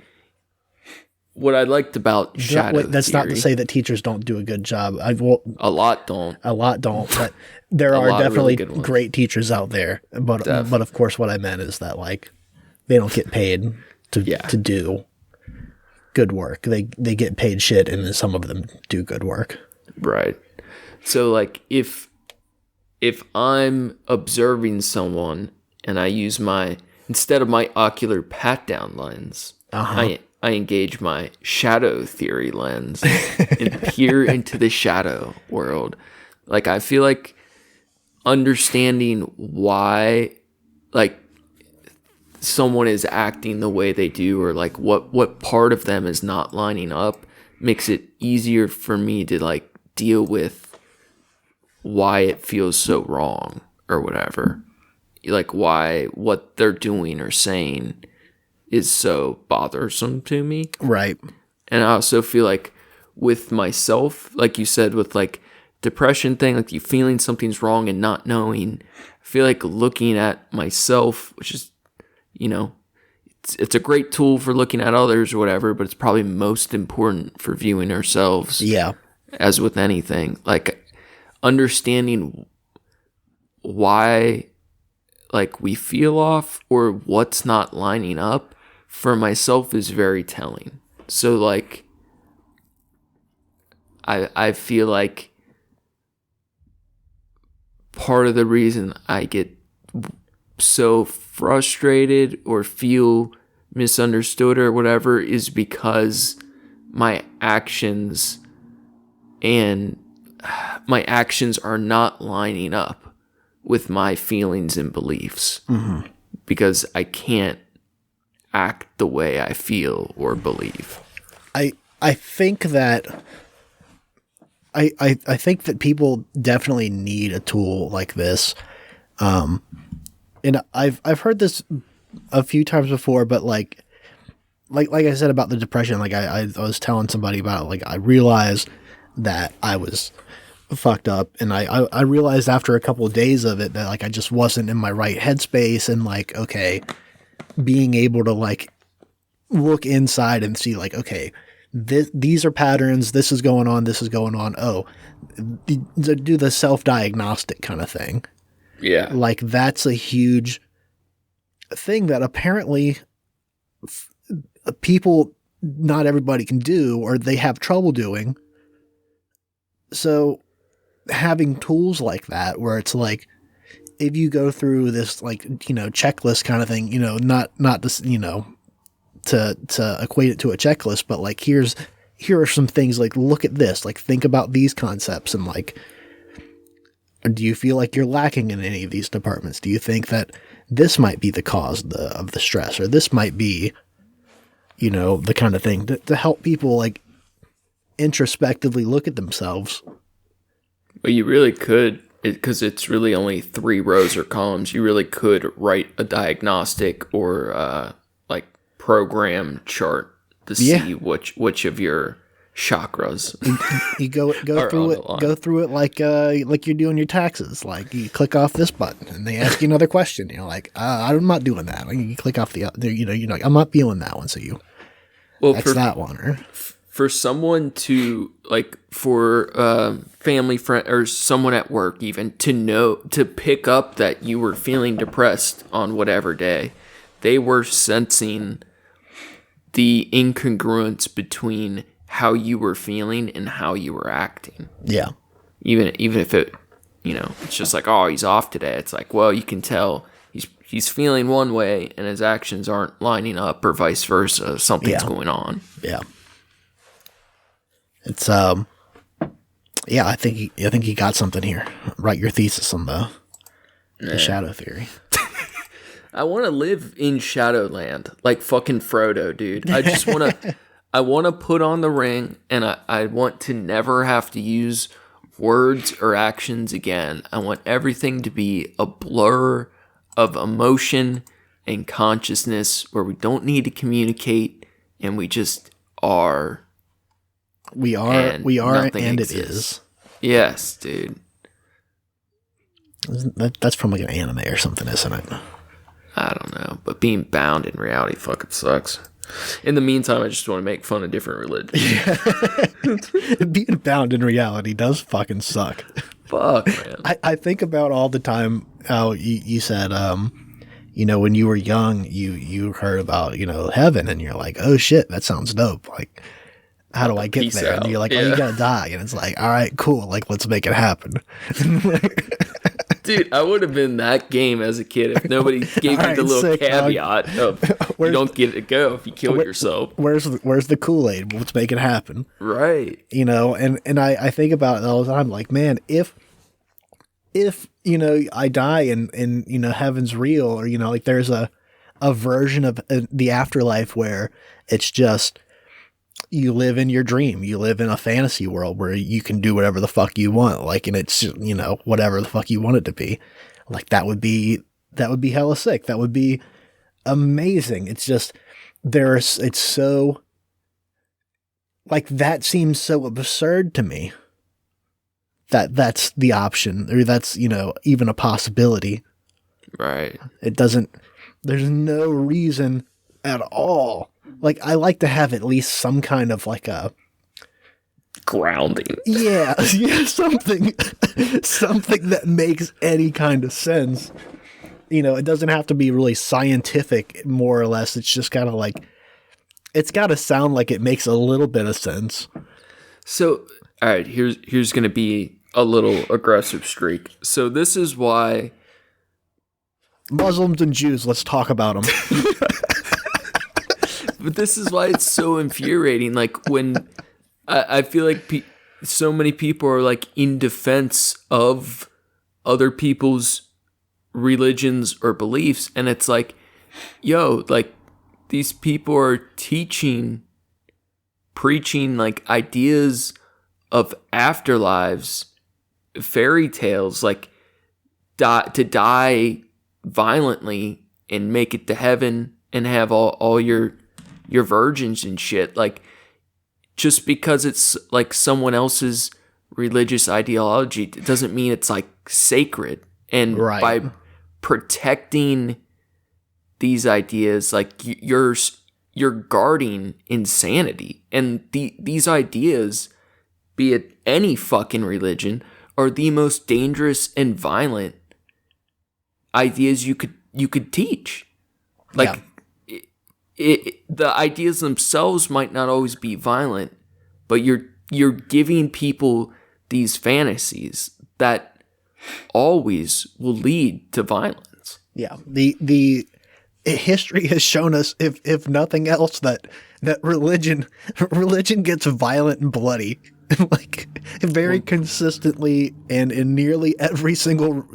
[SPEAKER 2] what I liked about shadow
[SPEAKER 1] that's
[SPEAKER 2] theory,
[SPEAKER 1] not to say that teachers don't do a good job.
[SPEAKER 2] a lot don't.
[SPEAKER 1] But there are definitely
[SPEAKER 2] really
[SPEAKER 1] great teachers out there. But of course, what I meant is that like they don't get paid to do good work. They get paid shit, and then some of them do good work.
[SPEAKER 2] Right. So like if I'm observing someone and I use instead of my ocular pat down lens, I engage my shadow theory lens and peer into the shadow world. Like I feel like understanding why like someone is acting the way they do, or like what part of them is not lining up, makes it easier for me to like deal with why it feels so wrong or whatever. Like why what they're doing or saying is so bothersome to me.
[SPEAKER 1] Right.
[SPEAKER 2] And I also feel like with myself, like you said, with like depression thing, like you feeling something's wrong and not knowing, I feel like looking at myself, which is, it's a great tool for looking at others or whatever, but it's probably most important for viewing ourselves.
[SPEAKER 1] Yeah.
[SPEAKER 2] As with anything, like understanding why like we feel off or what's not lining up for myself is very telling. So like I feel like part of the reason I get so frustrated or feel misunderstood or whatever is because my actions are not lining up with my feelings and beliefs, because I can't act the way I feel or believe.
[SPEAKER 1] I think that I think that people definitely need a tool like this. And I've heard this a few times before, but like I said about the depression, like I was telling somebody about it, like I realized that I was fucked up, and I realized after a couple of days of it that like I just wasn't in my right headspace, and like, okay, being able to like look inside and see like, okay, these are patterns, this is going on, do the self-diagnostic kind of thing.
[SPEAKER 2] Yeah.
[SPEAKER 1] Like that's a huge thing that apparently people, not everybody can do, or they have trouble doing. So having tools like that, where it's like, if you go through this, like, checklist kind of thing, not this, to equate it to a checklist, but like, here are some things, like, look at this, like, think about these concepts, and like, do you feel like you're lacking in any of these departments? Do you think that this might be the cause of the stress, or this might be, the kind of thing to help people like introspectively look at themselves?
[SPEAKER 2] Well, you really could, because it's really only 3 rows or columns. You really could write a diagnostic or like program chart to see which of your chakras
[SPEAKER 1] you go through it like you're doing your taxes. Like you click off this button and they ask you another question. You're like, I'm not doing that. Like, you click off the you're like, I'm not feeling that one. So that's that one. Or
[SPEAKER 2] for someone to like, for family friend or someone at work even to pick up that you were feeling depressed on whatever day, they were sensing the incongruence between how you were feeling and how you were acting.
[SPEAKER 1] Yeah.
[SPEAKER 2] Even if it, it's just like, oh, he's off today. It's like, well, you can tell he's feeling one way and his actions aren't lining up, or vice versa. Something's going on.
[SPEAKER 1] Yeah. It's I think he got something here. Write your thesis on the shadow theory.
[SPEAKER 2] I want to live in Shadowland, like fucking Frodo, dude. I just want to. I want to put on the ring, and I want to never have to use words or actions again. I want everything to be a blur of emotion and consciousness, where we don't need to communicate, and we just are.
[SPEAKER 1] We are, and it is.
[SPEAKER 2] Yes, dude.
[SPEAKER 1] That's from like an anime or something, isn't it?
[SPEAKER 2] I don't know, but being bound in reality fucking sucks. In the meantime, I just want to make fun of different religions.
[SPEAKER 1] Being bound in reality does fucking suck.
[SPEAKER 2] Fuck, man.
[SPEAKER 1] I think about all the time how you said, when you were young, you heard about, heaven, and you're like, oh shit, that sounds dope. Like, how do I get
[SPEAKER 2] Peace
[SPEAKER 1] there?
[SPEAKER 2] out.
[SPEAKER 1] And you're like, oh, you gotta die. And it's like, all right, cool. Like, let's make it happen.
[SPEAKER 2] Dude, I would have been that game as a kid if nobody gave me the little caveat of you don't get to go if you kill yourself.
[SPEAKER 1] Where's the Kool-Aid? Let's make it happen.
[SPEAKER 2] Right.
[SPEAKER 1] And I think about it all the time. Like, man, if I die and heaven's real, or like there's a version of the afterlife where it's just you live in your dream, you live in a fantasy world where you can do whatever the fuck you want, like, and it's whatever the fuck you want it to be. Like, that would be hella sick. That would be amazing. It's just it's so, like, that seems so absurd to me. That's the option, or that's, even a possibility.
[SPEAKER 2] Right.
[SPEAKER 1] There's no reason at all. Like, I like to have at least some kind of like a
[SPEAKER 2] grounding.
[SPEAKER 1] Yeah, something that makes any kind of sense. It doesn't have to be really scientific, more or less. It's just kind of like, it's got to sound like it makes a little bit of sense.
[SPEAKER 2] So, all right, here's going to be a little aggressive streak. So this is why
[SPEAKER 1] Muslims and Jews, let's talk about them.
[SPEAKER 2] But this is why it's so infuriating. Like, when I feel like so many people are like in defense of other people's religions or beliefs, and it's like, yo, like, these people are preaching like ideas of afterlives, fairy tales, like to die violently and make it to heaven and have all your virgins and shit. Like, just because it's like someone else's religious ideology, it doesn't mean it's like sacred. And
[SPEAKER 1] right.
[SPEAKER 2] By protecting these ideas, like, you're guarding insanity. And these ideas, be it any fucking religion, are the most dangerous and violent ideas you could teach. Like, yeah. The ideas themselves might not always be violent, but you're giving people these fantasies that always will lead to violence.
[SPEAKER 1] Yeah, the history has shown us, if nothing else, that religion gets violent and bloody, like, very consistently, and in nearly every single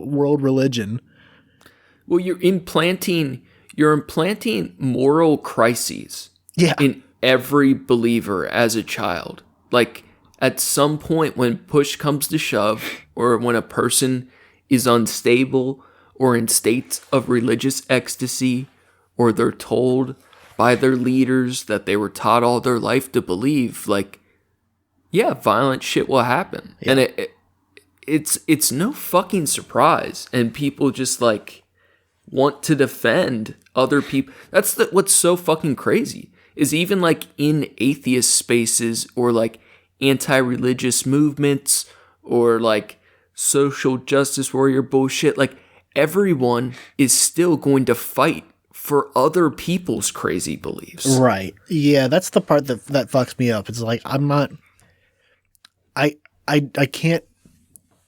[SPEAKER 1] world religion.
[SPEAKER 2] Well, you're implanting moral crises in every believer as a child. Like, at some point when push comes to shove, or when a person is unstable or in states of religious ecstasy, or they're told by their leaders that they were taught all their life to believe, like, yeah, violent shit will happen. Yeah. And it's no fucking surprise. And people just, like, want to defend other people. That's what's so fucking crazy, is even like in atheist spaces, or like anti-religious movements, or like social justice warrior bullshit, like, everyone is still going to fight for other people's crazy beliefs. Right.
[SPEAKER 1] Yeah, that's the part that fucks me up. It's like, I can't,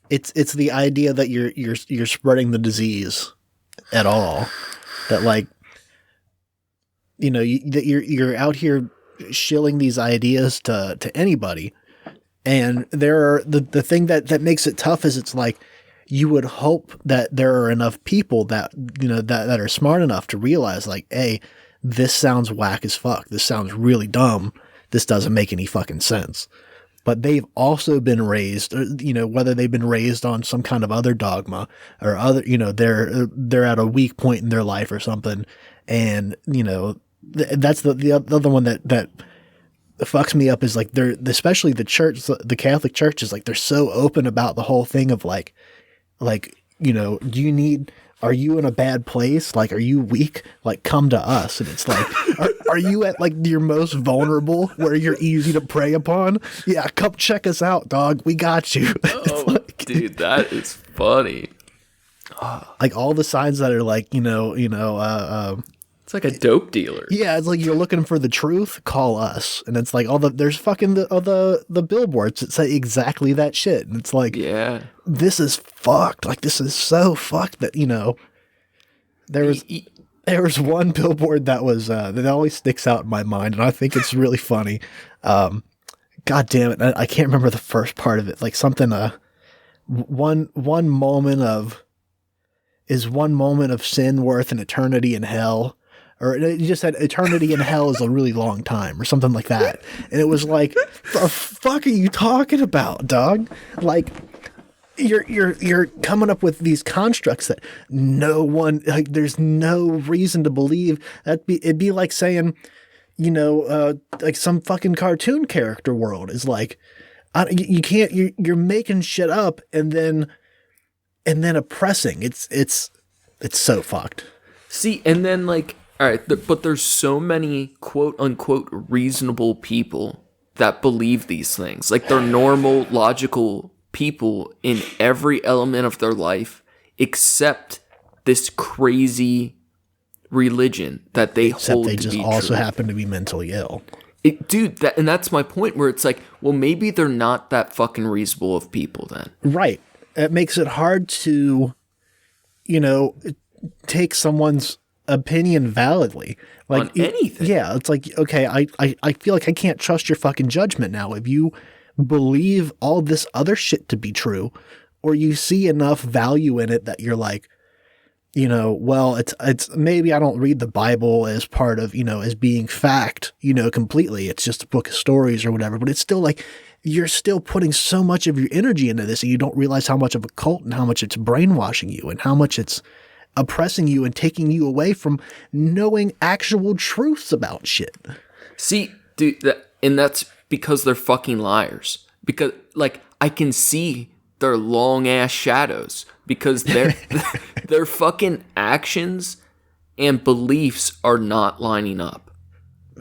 [SPEAKER 1] it's the idea that you're spreading the disease at all. That, like, that you're out here shilling these ideas to anybody. And the thing that makes it tough is, it's like, you would hope that there are enough people that that are smart enough to realize, like, hey, this sounds whack as fuck. This sounds really dumb. This doesn't make any fucking sense. But they've also been raised, whether they've been raised on some kind of other dogma, or other, they're at a weak point in their life or something. And, that's the other one that fucks me up, is like, especially the church, the Catholic Church, is like, they're so open about the whole thing of like, are you in a bad place? Like, are you weak? Like, come to us. And it's like, are you at like your most vulnerable where you're easy to prey upon? Yeah, come check us out, dog. We got you.
[SPEAKER 2] Oh, like, dude, that is funny.
[SPEAKER 1] Like all the signs that are like,
[SPEAKER 2] It's like a dope dealer.
[SPEAKER 1] yeah, it's like you're looking for the truth, call us. And it's like there's fucking the billboards that say exactly that shit. And it's like,
[SPEAKER 2] Yeah.
[SPEAKER 1] this is fucked. Like, this is so fucked that, there was one billboard that was, that always sticks out in my mind. And I think it's really funny. God damn it. I can't remember the first part of it. Like something, one moment of sin worth an eternity in hell? Or it just said eternity in hell is a really long time or something like that. And it was like, the fuck are you talking about, dog? Like, you're coming up with these constructs that no one, like, there's no reason to believe. It'd be like saying, like some fucking cartoon character world is like, you can't, you're making shit up and then oppressing. It's so fucked.
[SPEAKER 2] See, and then like, all right, but there's so many quote unquote reasonable people that believe these things. Like, they're normal, logical people in every element of their life, except this crazy religion that they hold
[SPEAKER 1] They
[SPEAKER 2] to
[SPEAKER 1] just
[SPEAKER 2] be
[SPEAKER 1] also
[SPEAKER 2] true.
[SPEAKER 1] happen to be mentally ill.
[SPEAKER 2] Dude, that's my point, where it's like, well, maybe they're not that fucking reasonable of people then.
[SPEAKER 1] Right. It makes it hard to, take someone's opinion validly. Like
[SPEAKER 2] On anything.
[SPEAKER 1] Yeah. It's like, okay, I feel like I can't trust your fucking judgment now. If you believe all this other shit to be true, or you see enough value in it that you're like, well, it's maybe I don't read the Bible as part of, as being fact, completely. It's just a book of stories or whatever, but it's still like, you're still putting so much of your energy into this and you don't realize how much of a cult and how much it's brainwashing you and how much it's oppressing you and taking you away from knowing actual truths about shit.
[SPEAKER 2] See, dude, and that's because they're fucking liars. Because, like, I can see their long ass shadows because their fucking actions and beliefs are not lining up.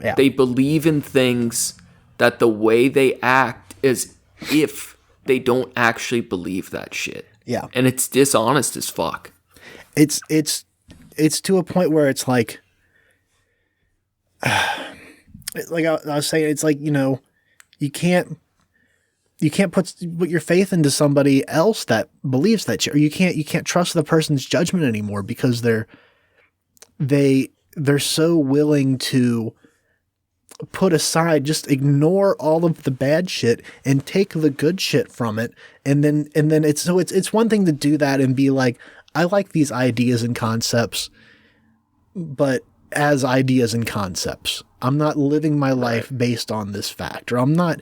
[SPEAKER 1] Yeah.
[SPEAKER 2] They believe in things that the way they act is if they don't actually believe that shit.
[SPEAKER 1] Yeah.
[SPEAKER 2] And it's dishonest as fuck.
[SPEAKER 1] It's to a point where it's like I was saying, it's like, you can't put your faith into somebody else that believes that shit, or you can't trust the person's judgment anymore because they're so willing to put aside, just ignore all of the bad shit and take the good shit from it. And then it's one thing to do that and be like, I like these ideas and concepts, but as ideas and concepts, I'm not living my life based on this fact, or I'm not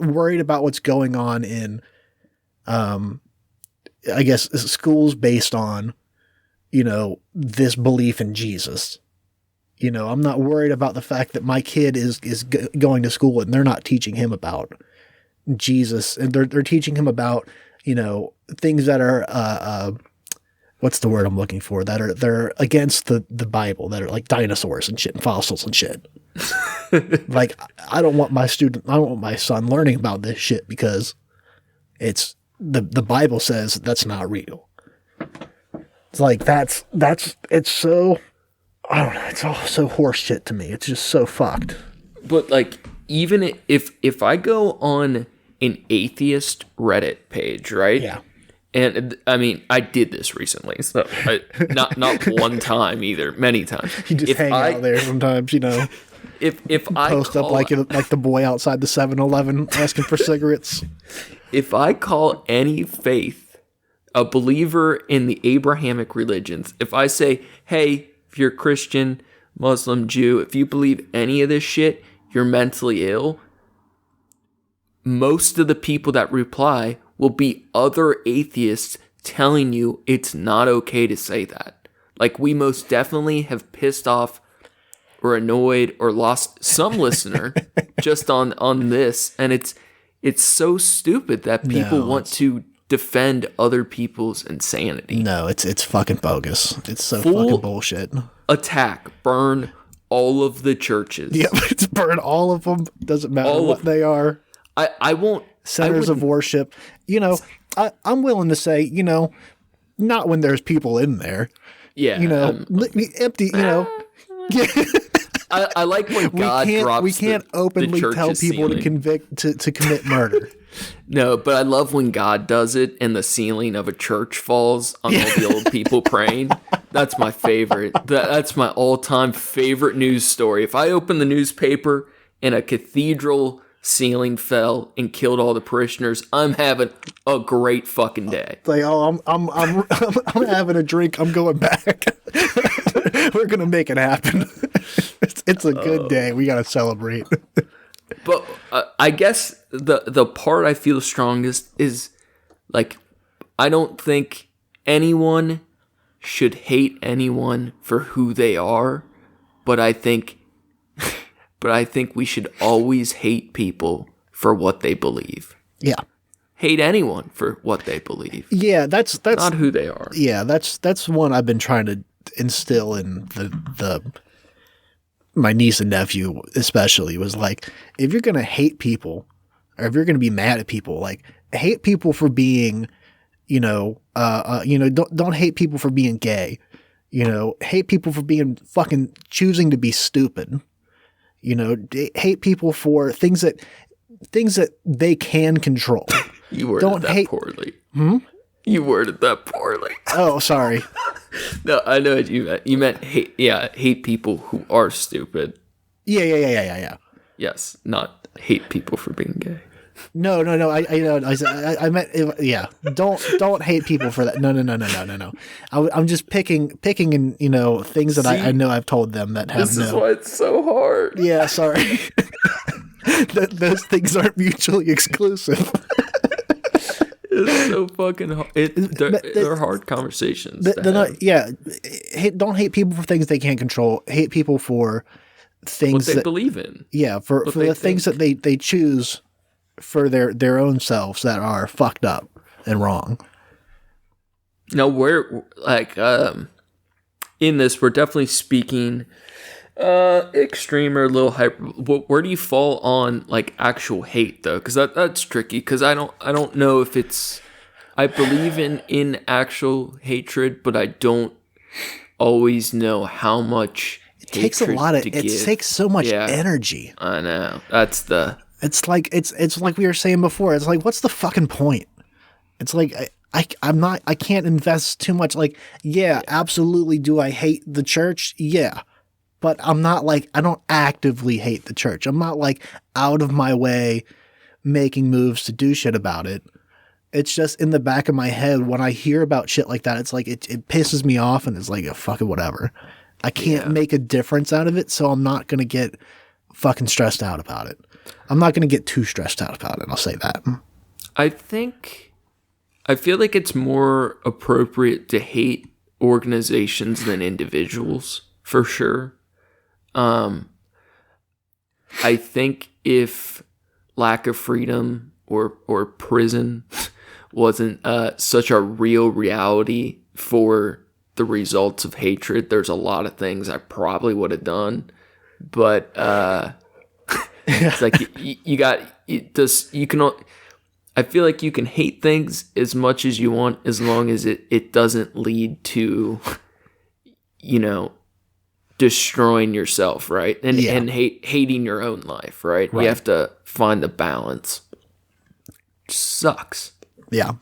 [SPEAKER 1] worried about what's going on in, I guess, schools based on, this belief in Jesus. I'm not worried about the fact that my kid is going to school and they're not teaching him about Jesus, and they're teaching him about, things that are, what's the word I'm looking for? They're against the Bible, that are like dinosaurs and shit and fossils and shit. Like, I don't want my son learning about this shit because it's the Bible says that's not real. It's like, it's so, I don't know, it's all so horse shit to me. It's just so fucked.
[SPEAKER 2] But like, even if I go on an atheist Reddit page, right?
[SPEAKER 1] Yeah.
[SPEAKER 2] And I mean, I did this recently, so not one time either, many times.
[SPEAKER 1] You just hang out there sometimes,
[SPEAKER 2] If I
[SPEAKER 1] post up like the boy outside the 7-Eleven asking for cigarettes.
[SPEAKER 2] If I call any faith a believer in the Abrahamic religions, if I say, hey, if you're Christian, Muslim, Jew, if you believe any of this shit, you're mentally ill, most of the people that reply will be other atheists telling you it's not okay to say that. Like, we most definitely have pissed off or annoyed or lost some listener just on this, and it's it's so stupid that people
[SPEAKER 1] No,
[SPEAKER 2] want to defend other people's insanity.
[SPEAKER 1] No, it's fucking bogus. It's so
[SPEAKER 2] Full
[SPEAKER 1] fucking bullshit.
[SPEAKER 2] Attack, burn all of the churches.
[SPEAKER 1] Yep, it's burn all of them. Doesn't matter what they are.
[SPEAKER 2] I won't.
[SPEAKER 1] Centers of worship. You know, I'm willing to say, you know, not when there's people in there.
[SPEAKER 2] Yeah.
[SPEAKER 1] You know, empty, you know. Yeah.
[SPEAKER 2] I like when God drops
[SPEAKER 1] we can't openly tell people to commit murder.
[SPEAKER 2] No, but I love when God does it and the ceiling of a church falls on all the old people praying. That's my favorite. That's my all-time favorite news story. If I open the newspaper and a cathedral ceiling fell and killed all the parishioners, I'm having a great fucking day.
[SPEAKER 1] Like, oh, I'm having a drink. I'm going back. We're gonna make it happen. It's a good day. We gotta celebrate.
[SPEAKER 2] But I guess the part I feel strongest is, like, I don't think anyone should hate anyone for who they are, but I think we should always hate people for what they believe.
[SPEAKER 1] Yeah.
[SPEAKER 2] Hate anyone for what they believe.
[SPEAKER 1] Yeah, that's
[SPEAKER 2] not who they are.
[SPEAKER 1] Yeah, that's one I've been trying to instill in the my niece and nephew especially, was like, if you're gonna hate people, or if you're gonna be mad at people, like, hate people for being, don't hate people for being gay, hate people for being fucking choosing to be stupid, hate people for things that they can control.
[SPEAKER 2] You worded that poorly. You worded that poorly.
[SPEAKER 1] Oh, sorry.
[SPEAKER 2] No, I know what you meant. You meant hate people who are stupid.
[SPEAKER 1] Yeah.
[SPEAKER 2] Yes, not hate people for being gay.
[SPEAKER 1] No. I meant, yeah. Don't hate people for that. No. I'm just picking in, things that I know I've told them that have
[SPEAKER 2] This is why it's so hard.
[SPEAKER 1] Yeah, sorry. Those things aren't mutually exclusive.
[SPEAKER 2] It's so fucking hard. They're hard conversations.
[SPEAKER 1] Don't hate people for things they can't control. Hate people for things
[SPEAKER 2] what they believe in.
[SPEAKER 1] Yeah, for the things that they choose for their own selves that are fucked up and wrong.
[SPEAKER 2] No, we're like in this, we're definitely speaking extreme or a little hyper. Where do you fall on, like, actual hate though? Because that's tricky. Because I don't know if it's. I believe in actual hatred, but I don't always know how much.
[SPEAKER 1] It takes a lot of. It takes so much energy.
[SPEAKER 2] I know. That's the.
[SPEAKER 1] It's like we were saying before. It's like, what's the fucking point? It's like I can't invest too much. Like, absolutely. Do I hate the church? Yeah. But I'm not like, I don't actively hate the church. I'm not like out of my way making moves to do shit about it. It's just in the back of my head when I hear about shit like that, it's like it pisses me off and it's like, fucking whatever. I can't make a difference out of it, so I'm not going to get fucking stressed out about it. I'm not going to get too stressed out about it, I'll say that.
[SPEAKER 2] I feel like it's more appropriate to hate organizations than individuals, for sure. I think if lack of freedom or prison wasn't such a real reality for the results of hatred, there's a lot of things I probably would have done. But it's like I feel like you can hate things as much as you want, as long as it doesn't lead to, destroying yourself, right? And hating your own life, right? You have to find the balance. Sucks.
[SPEAKER 1] Yeah.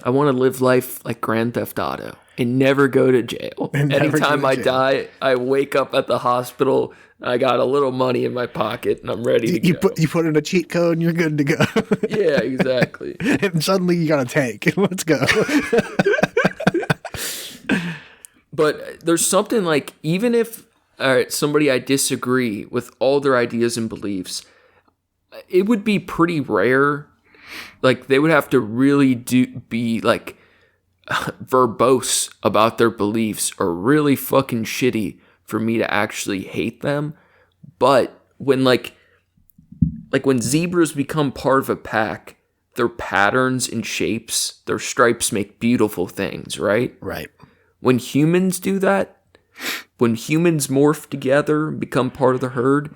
[SPEAKER 2] I want to live life like Grand Theft Auto and never go to jail. Anytime I die, I wake up at the hospital, I got a little money in my pocket, and I'm ready to go.
[SPEAKER 1] You put in a cheat code, and you're good to go.
[SPEAKER 2] Yeah, exactly.
[SPEAKER 1] And suddenly you got a tank. Let's go.
[SPEAKER 2] But there's something like, even if somebody I disagree with all their ideas and beliefs, it would be pretty rare. Like, they would have to really be like verbose about their beliefs or really fucking shitty for me to actually hate them. But when like like when zebras become part of a pack, their patterns and shapes, their stripes make beautiful things, right?
[SPEAKER 1] Right.
[SPEAKER 2] When humans do that, when humans morph together and become part of the herd,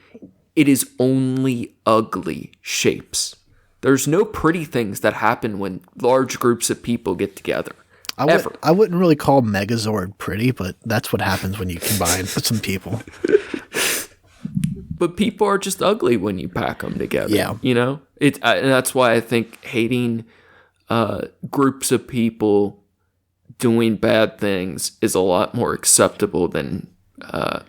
[SPEAKER 2] it is only ugly shapes. There's no pretty things that happen when large groups of people get together.
[SPEAKER 1] I wouldn't really call Megazord pretty, but that's what happens when you combine some people.
[SPEAKER 2] But people are just ugly when you pack them together.
[SPEAKER 1] Yeah.
[SPEAKER 2] You know? And that's why I think hating groups of people doing bad things is a lot more acceptable than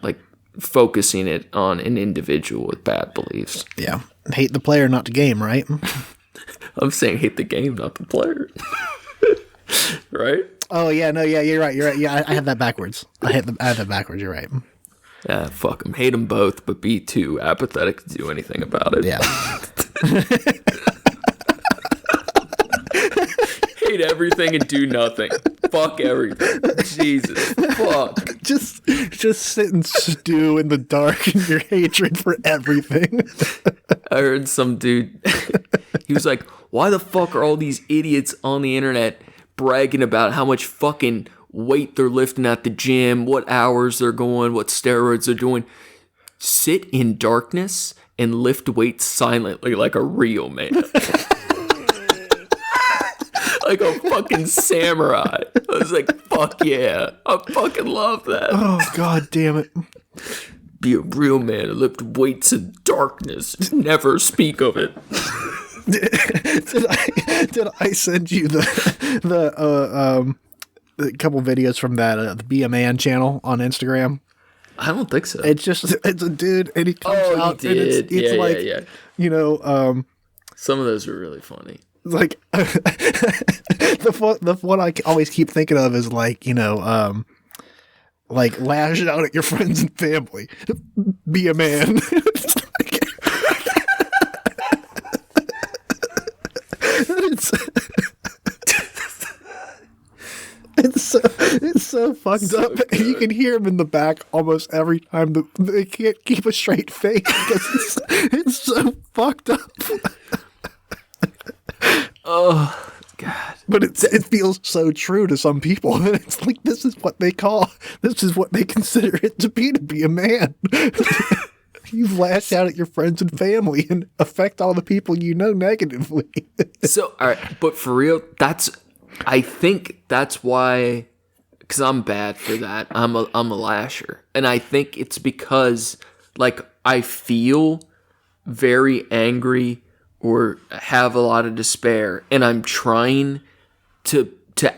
[SPEAKER 2] like focusing it on an individual with bad beliefs.
[SPEAKER 1] Yeah. Hate the player, not the game, right?
[SPEAKER 2] I'm saying hate the game, not the player. Right?
[SPEAKER 1] Oh, yeah. No, yeah, you're right. You're right. Yeah, I have that backwards. I have that backwards. You're right.
[SPEAKER 2] Yeah, fuck them. Hate them both, but be too apathetic to do anything about it.
[SPEAKER 1] Yeah.
[SPEAKER 2] Hate everything and do nothing. Fuck everything. Jesus. Fuck.
[SPEAKER 1] Just sit and stew in the dark in your hatred for everything.
[SPEAKER 2] I heard some dude, he was like, why the fuck are all these idiots on the internet bragging about how much fucking weight they're lifting at the gym, what hours they're going, what steroids they're doing? Sit in darkness and lift weights silently like a real man. Like a fucking samurai. I was like, fuck yeah. I fucking love that.
[SPEAKER 1] Oh, God damn it.
[SPEAKER 2] Be a real man and lift weights in darkness. Never speak of it.
[SPEAKER 1] Did I send you the couple videos from that the Be a Man channel on Instagram?
[SPEAKER 2] I don't think so.
[SPEAKER 1] It's a dude and he comes out
[SPEAKER 2] he did.
[SPEAKER 1] and it's like you know
[SPEAKER 2] some of those are really funny.
[SPEAKER 1] Like the one I always keep thinking of is like, you know, like lash out at your friends and family. Be a man. It's so fucked up. Good. You can hear him in the back almost every time. They can't keep a straight face because it's so fucked up.
[SPEAKER 2] Oh God!
[SPEAKER 1] But it feels so true to some people. It's like this is what they consider it to be a man. You lash out at your friends and family and affect all the people you know negatively.
[SPEAKER 2] So, all right, but for real, I think that's why, because I'm bad for that. I'm a lasher, and I think it's because like I feel very angry or have a lot of despair, and I'm trying to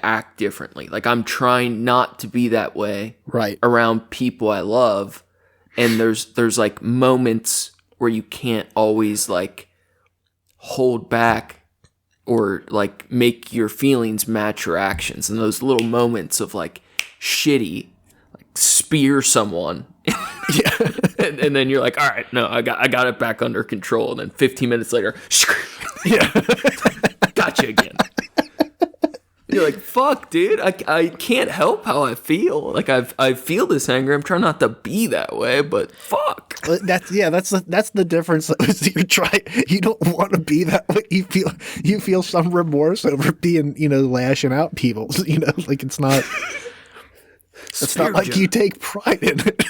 [SPEAKER 2] act differently. Like I'm trying not to be that way around people I love. And there's like moments where you can't always like hold back or like make your feelings match your actions. And those little moments of like shitty, like spear someone. Yeah. and then you're like, all right, no, I got it back under control. And then 15 minutes later, yeah, gotcha again. You're like, fuck, dude, I can't help how I feel. Like I feel this anger. I'm trying not to be that way, but fuck.
[SPEAKER 1] That's the difference. You don't want to be that way. You feel some remorse over being, you know, lashing out people. You know, like it's not like you take pride in it.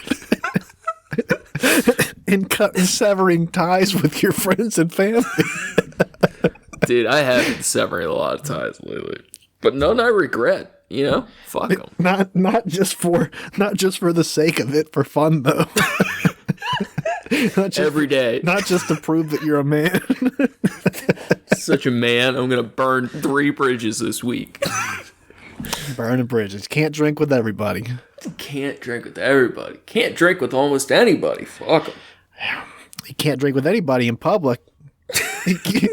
[SPEAKER 1] In severing ties with your friends and family.
[SPEAKER 2] Dude, I have been severing a lot of ties lately. But none I regret, you know? Fuck them.
[SPEAKER 1] Not just for the sake of it, for fun though.
[SPEAKER 2] Every day.
[SPEAKER 1] Not just to prove that you're a man.
[SPEAKER 2] Such a man. I'm gonna burn 3 bridges this week.
[SPEAKER 1] Burning bridges. Can't drink with everybody.
[SPEAKER 2] Can't drink with everybody. Can't drink with almost anybody. Fuck them.
[SPEAKER 1] You can't drink with anybody in public.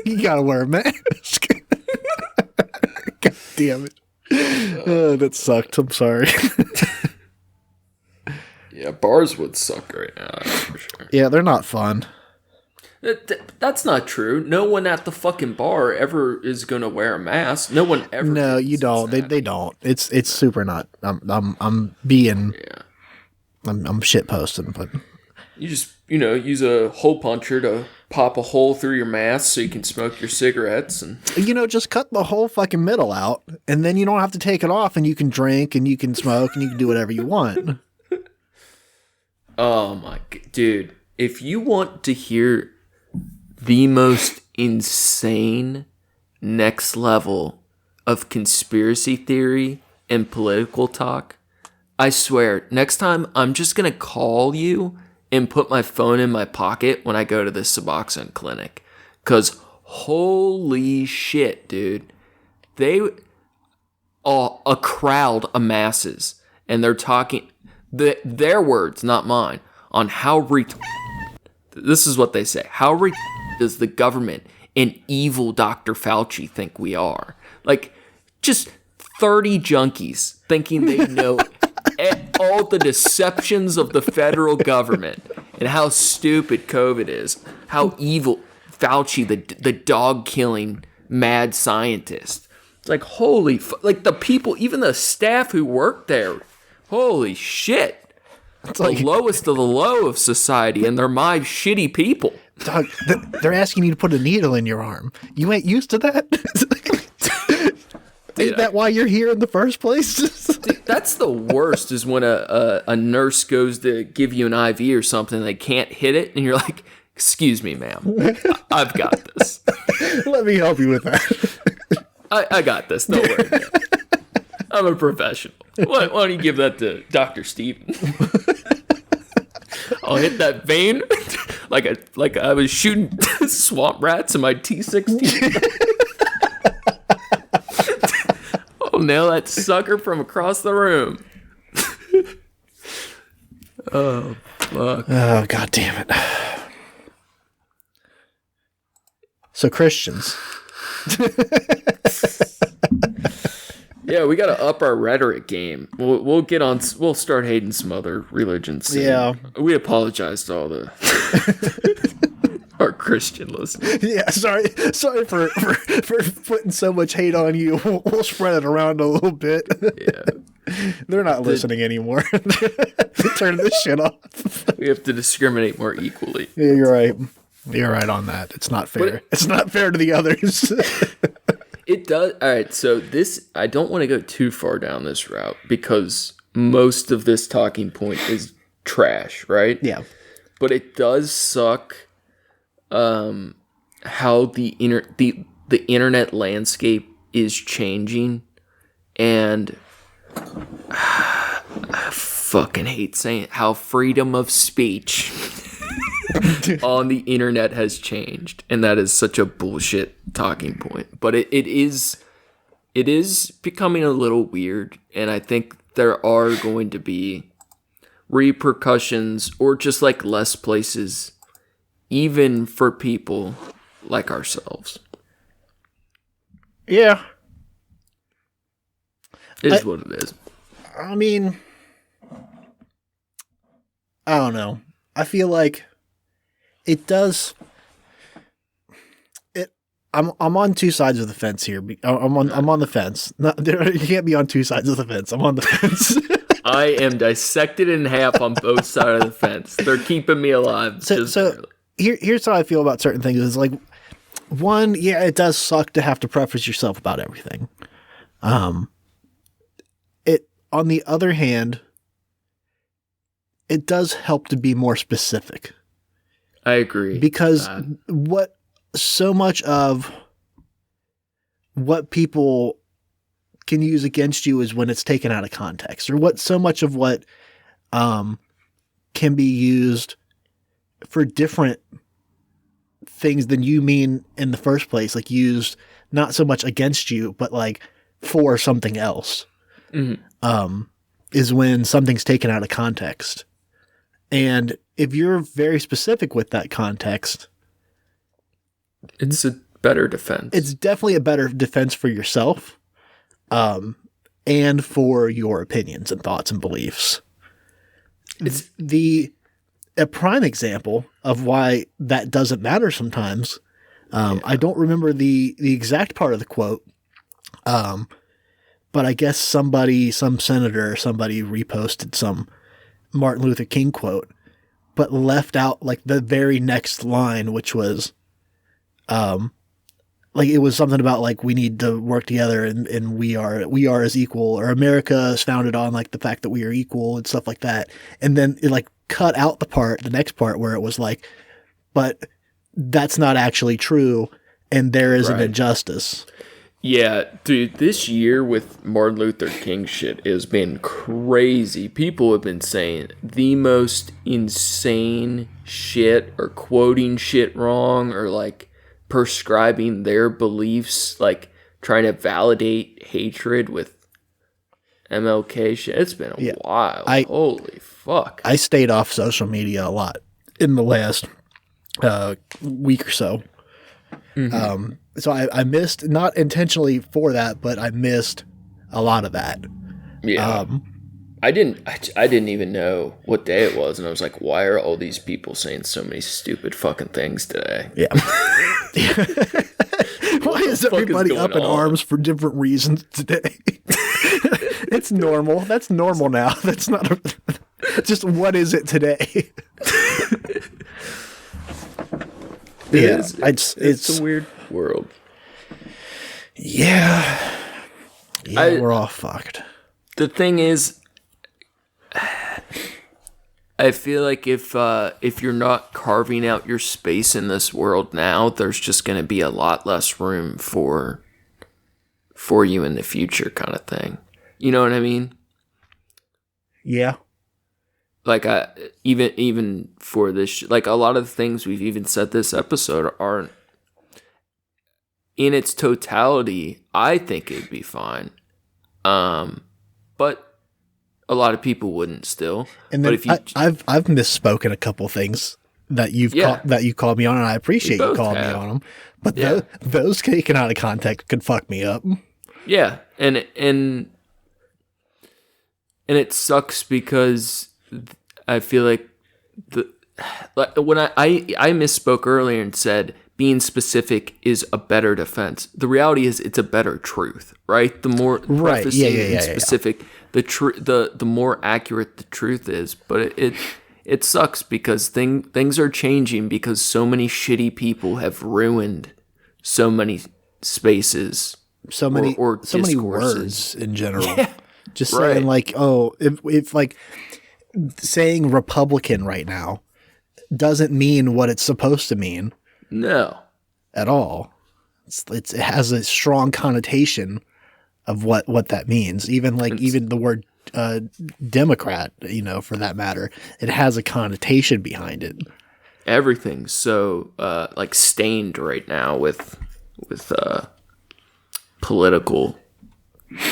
[SPEAKER 1] You gotta wear a mask. God damn it. That sucked. I'm sorry.
[SPEAKER 2] Yeah, bars would suck right now, for sure.
[SPEAKER 1] Yeah, they're not fun.
[SPEAKER 2] That's not true. No one at the fucking bar ever is gonna wear a mask. No one ever.
[SPEAKER 1] No, you don't. They don't. It's super not. I'm being. Yeah. I'm shit posting, but
[SPEAKER 2] You just, use a hole puncher to pop a hole through your mask so you can smoke your cigarettes. And
[SPEAKER 1] just cut the whole fucking middle out, and then you don't have to take it off, and you can drink, and you can smoke, and you can do whatever you want.
[SPEAKER 2] Oh my, dude. If you want to hear the most insane next level of conspiracy theory and political talk, I swear, next time I'm just going to call you and put my phone in my pocket when I go to the Suboxone clinic. Because holy shit, dude. A crowd amasses and they're talking, their words, not mine, on how this is what they say. How does the government and evil Dr. Fauci think we are? Like, just 30 junkies thinking they know all the deceptions of the federal government and how stupid COVID is, how evil Fauci, the dog-killing mad scientist. It's like, holy, like the people, even the staff who work there, holy shit. It's like the lowest of the low of society, and they're my shitty people.
[SPEAKER 1] Dog, they're asking you to put a needle in your arm. You ain't used to that? Isn't that why you're here in the first place?
[SPEAKER 2] Dude, that's the worst, is when a nurse goes to give you an IV or something, they can't hit it, and you're like, excuse me, ma'am, I've got this.
[SPEAKER 1] Let me help you with that.
[SPEAKER 2] I got this, don't worry, man. I'm a professional. Why don't you give that to Dr. Steven? I'll hit that vein like I was shooting swamp rats in my T-16. I'll nail that sucker from across the room. Oh, fuck.
[SPEAKER 1] Oh, God damn it. So Christians.
[SPEAKER 2] Yeah, we got to up our rhetoric game. We'll start hating some other religions soon.
[SPEAKER 1] Yeah.
[SPEAKER 2] We apologize to all our Christian listeners.
[SPEAKER 1] Yeah, sorry for putting so much hate on you. We'll spread it around a little bit.
[SPEAKER 2] Yeah.
[SPEAKER 1] They're not listening anymore. Turn this shit off.
[SPEAKER 2] We have to discriminate more equally.
[SPEAKER 1] Yeah, you're right. You're right on that. It's not fair. It's not fair to the others.
[SPEAKER 2] It does. All right, so I don't want to go too far down this route because most of this talking point is trash, right?
[SPEAKER 1] Yeah.
[SPEAKER 2] But it does suck how the internet landscape is changing, and I fucking hate saying it, how freedom of speech on the internet has changed, and that is such a bullshit talking point. But it is becoming a little weird, and I think there are going to be repercussions, or just like less places, even for people like ourselves.
[SPEAKER 1] Yeah.
[SPEAKER 2] It is what it is.
[SPEAKER 1] I mean, I don't know. I feel like it does. I'm on two sides of the fence here. I'm on the fence. You can't be on two sides of the fence. I'm on the fence.
[SPEAKER 2] I am dissected in half on both sides of the fence. They're keeping me alive.
[SPEAKER 1] So here's how I feel about certain things. It's like, one, yeah, it does suck to have to preface yourself about everything. On the other hand, it does help to be more specific.
[SPEAKER 2] I agree.
[SPEAKER 1] Because so much of what people can use against you is when it's taken out of context, or so much of what can be used for different things than you mean in the first place, like used not so much against you, but like for something else. Mm-hmm. Is when something's taken out of context. And if you're very specific with that context,
[SPEAKER 2] it's a better defense.
[SPEAKER 1] It's definitely a better defense for yourself, and for your opinions and thoughts and beliefs. It's a prime example of why that doesn't matter sometimes. I don't remember the exact part of the quote, but I guess some senator or somebody reposted some Martin Luther King quote, but left out like the very next line, which was, like it was something about like we need to work together and we are as equal, or America is founded on like the fact that we are equal and stuff like that. And then it like cut out the next part where it was like, but that's not actually true, and there is an injustice.
[SPEAKER 2] Yeah, dude, this year with Martin Luther King shit has been crazy. People have been saying the most insane shit, or quoting shit wrong, or like prescribing their beliefs, like trying to validate hatred with MLK shit. It's been a while. Holy fuck.
[SPEAKER 1] I stayed off social media a lot in the last week or so. Mm-hmm. So I missed, not intentionally for that, but I missed a lot of that.
[SPEAKER 2] Yeah. I didn't even know what day it was, and I was like, why are all these people saying so many stupid fucking things today?
[SPEAKER 1] Yeah. Why is everybody up in arms for different reasons today? It's normal. That's normal now. That's not just what is it today? It's
[SPEAKER 2] a weird world.
[SPEAKER 1] Yeah, we're all fucked.
[SPEAKER 2] The thing is, I feel like if you're not carving out your space in this world now, there's just going to be a lot less room for you in the future, kind of thing. You know what I mean?
[SPEAKER 1] Yeah.
[SPEAKER 2] Like even for this, like a lot of the things we've even said this episode aren't in its totality. I think it'd be fine, but a lot of people wouldn't still.
[SPEAKER 1] And then I've misspoken a couple things that you called me on, and I appreciate you calling me on them. But those taken out of context could fuck me up.
[SPEAKER 2] Yeah, and it sucks because I feel like when I misspoke earlier and said being specific is a better defense. The reality is it's a better truth, right? The more prefacing and specific, the more accurate the truth is. But it sucks because things are changing because so many shitty people have ruined so many spaces,
[SPEAKER 1] so many words in general. Yeah. Just saying like, oh, if like saying Republican right now doesn't mean what it's supposed to mean.
[SPEAKER 2] No.
[SPEAKER 1] At all. It has a strong connotation of what that means. Even the word Democrat, for that matter, it has a connotation behind it.
[SPEAKER 2] Everything's so like stained right now with political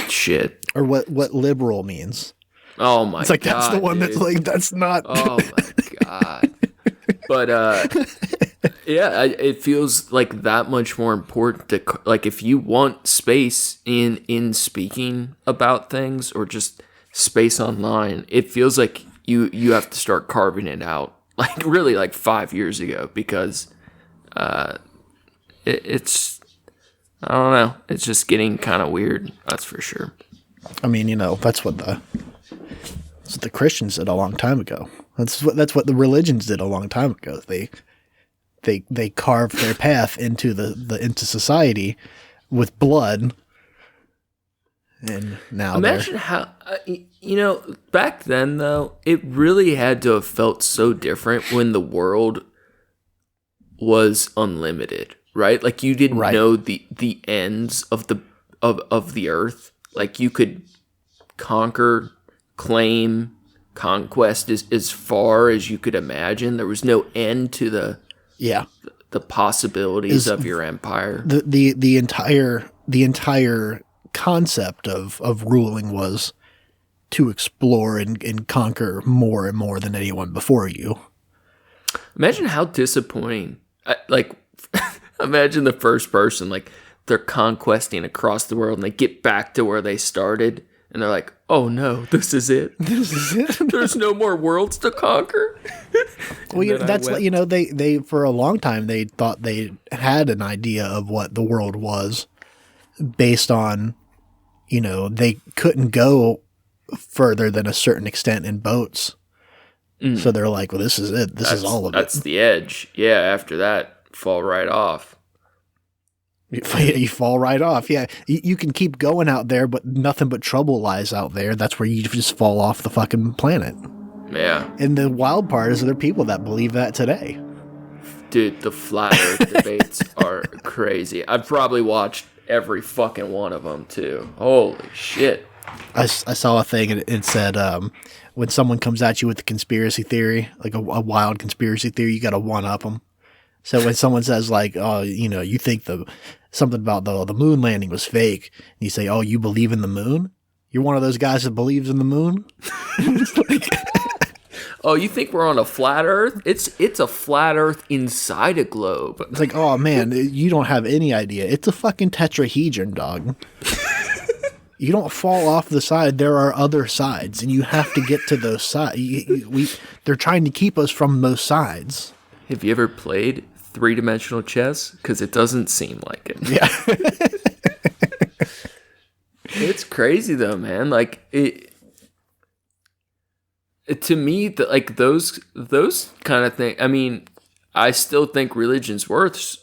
[SPEAKER 2] shit.
[SPEAKER 1] Or what liberal means.
[SPEAKER 2] Oh my god.
[SPEAKER 1] It's like that's the one, dude. That's like that's not.
[SPEAKER 2] Oh my god. But yeah, it feels like that much more important to, like, if you want space in speaking about things or just space online, it feels like you have to start carving it out, like really like 5 years ago, because it's I don't know, it's just getting kind of weird. That's for sure.
[SPEAKER 1] I mean, that's what the Christians did a long time ago. That's what the religions did a long time ago. They carved their path into into society with blood, and now
[SPEAKER 2] imagine how back then though it really had to have felt so different when the world was unlimited, right? Like you didn't know the ends of the earth. Like you could conquer, claim, conquest as far as you could imagine. There was no end to the possibilities of your empire.
[SPEAKER 1] The entire concept of ruling was to explore and conquer more and more than anyone before you.
[SPEAKER 2] Imagine how disappointing. Imagine the first person, like they're conquesting across the world and they get back to where they started and they're like, oh no, this is it. This is it. There's no more worlds to conquer.
[SPEAKER 1] Well, that's like, they for a long time they thought they had an idea of what the world was based on, they couldn't go further than a certain extent in boats. So they're like, well, this is it. This is all of it.
[SPEAKER 2] That's the edge. Yeah, after that, fall right off.
[SPEAKER 1] You fall right off. Yeah, you can keep going out there, but nothing but trouble lies out there. That's where you just fall off the fucking planet.
[SPEAKER 2] Yeah.
[SPEAKER 1] And the wild part is there are people that believe that today.
[SPEAKER 2] Dude, the flat earth debates are crazy. I've probably watched every fucking one of them, too. Holy shit.
[SPEAKER 1] I saw a thing and it said when someone comes at you with a conspiracy theory, like a wild conspiracy theory, you got to one-up them. So when someone says like, oh, you think something about the moon landing was fake, and you say, oh, you believe in the moon? You're one of those guys that believes in the moon?
[SPEAKER 2] Oh, you think we're on a flat earth? It's a flat earth inside a globe.
[SPEAKER 1] It's like, oh man, you don't have any idea. It's a fucking tetrahedron, dog. You don't fall off the side. There are other sides, and you have to get to those sides. They're trying to keep us from those sides.
[SPEAKER 2] Have you ever played three-dimensional chess? Because it doesn't seem like it.
[SPEAKER 1] Yeah.
[SPEAKER 2] It's crazy though, man. Like to me, like those kind of things. I mean, I still think religion's worse,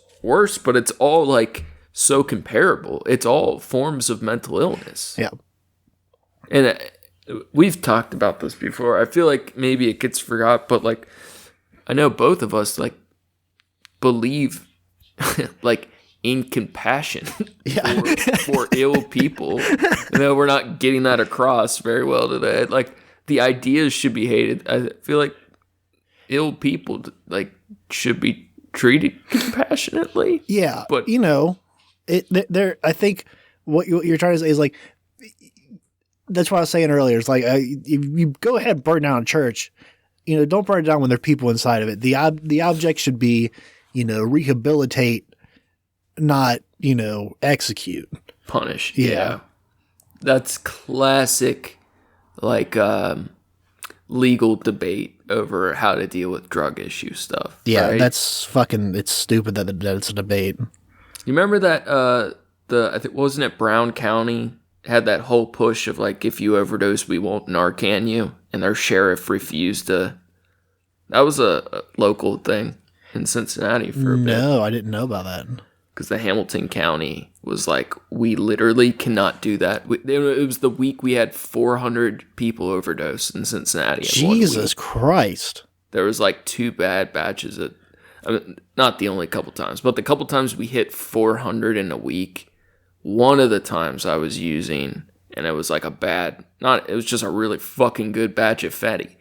[SPEAKER 2] but it's all like so comparable. It's all forms of mental illness.
[SPEAKER 1] Yeah.
[SPEAKER 2] And we've talked about this before. I feel like maybe it gets forgot, but like I know both of us like believe like in compassion for ill people. I know we're not getting that across very well today. Like the ideas should be hated. I feel like ill people like should be treated compassionately.
[SPEAKER 1] Yeah,
[SPEAKER 2] but
[SPEAKER 1] I think what you're trying to say is like that's what I was saying earlier. It's like you go ahead and burn down a church. Don't burn it down when there are people inside of it. The object should be, rehabilitate, not, execute.
[SPEAKER 2] Punish. Yeah. That's classic, like, legal debate over how to deal with drug issue stuff.
[SPEAKER 1] Yeah,
[SPEAKER 2] right?
[SPEAKER 1] that's fucking, it's stupid that it's a debate.
[SPEAKER 2] You remember that, I think, wasn't it Brown County had that whole push of like, if you overdose, we won't Narcan you, and their sheriff refused to. That was a local thing in Cincinnati for a bit.
[SPEAKER 1] No, I didn't know about that.
[SPEAKER 2] Because the Hamilton County was like, we literally cannot do that. It was the week we had 400 people overdose in Cincinnati.
[SPEAKER 1] Jesus Christ.
[SPEAKER 2] There was like 2 bad batches of, I mean, not the only couple times, but the couple times we hit 400 in a week. One of the times I was using, and it was like it was just a really fucking good batch of Fetty.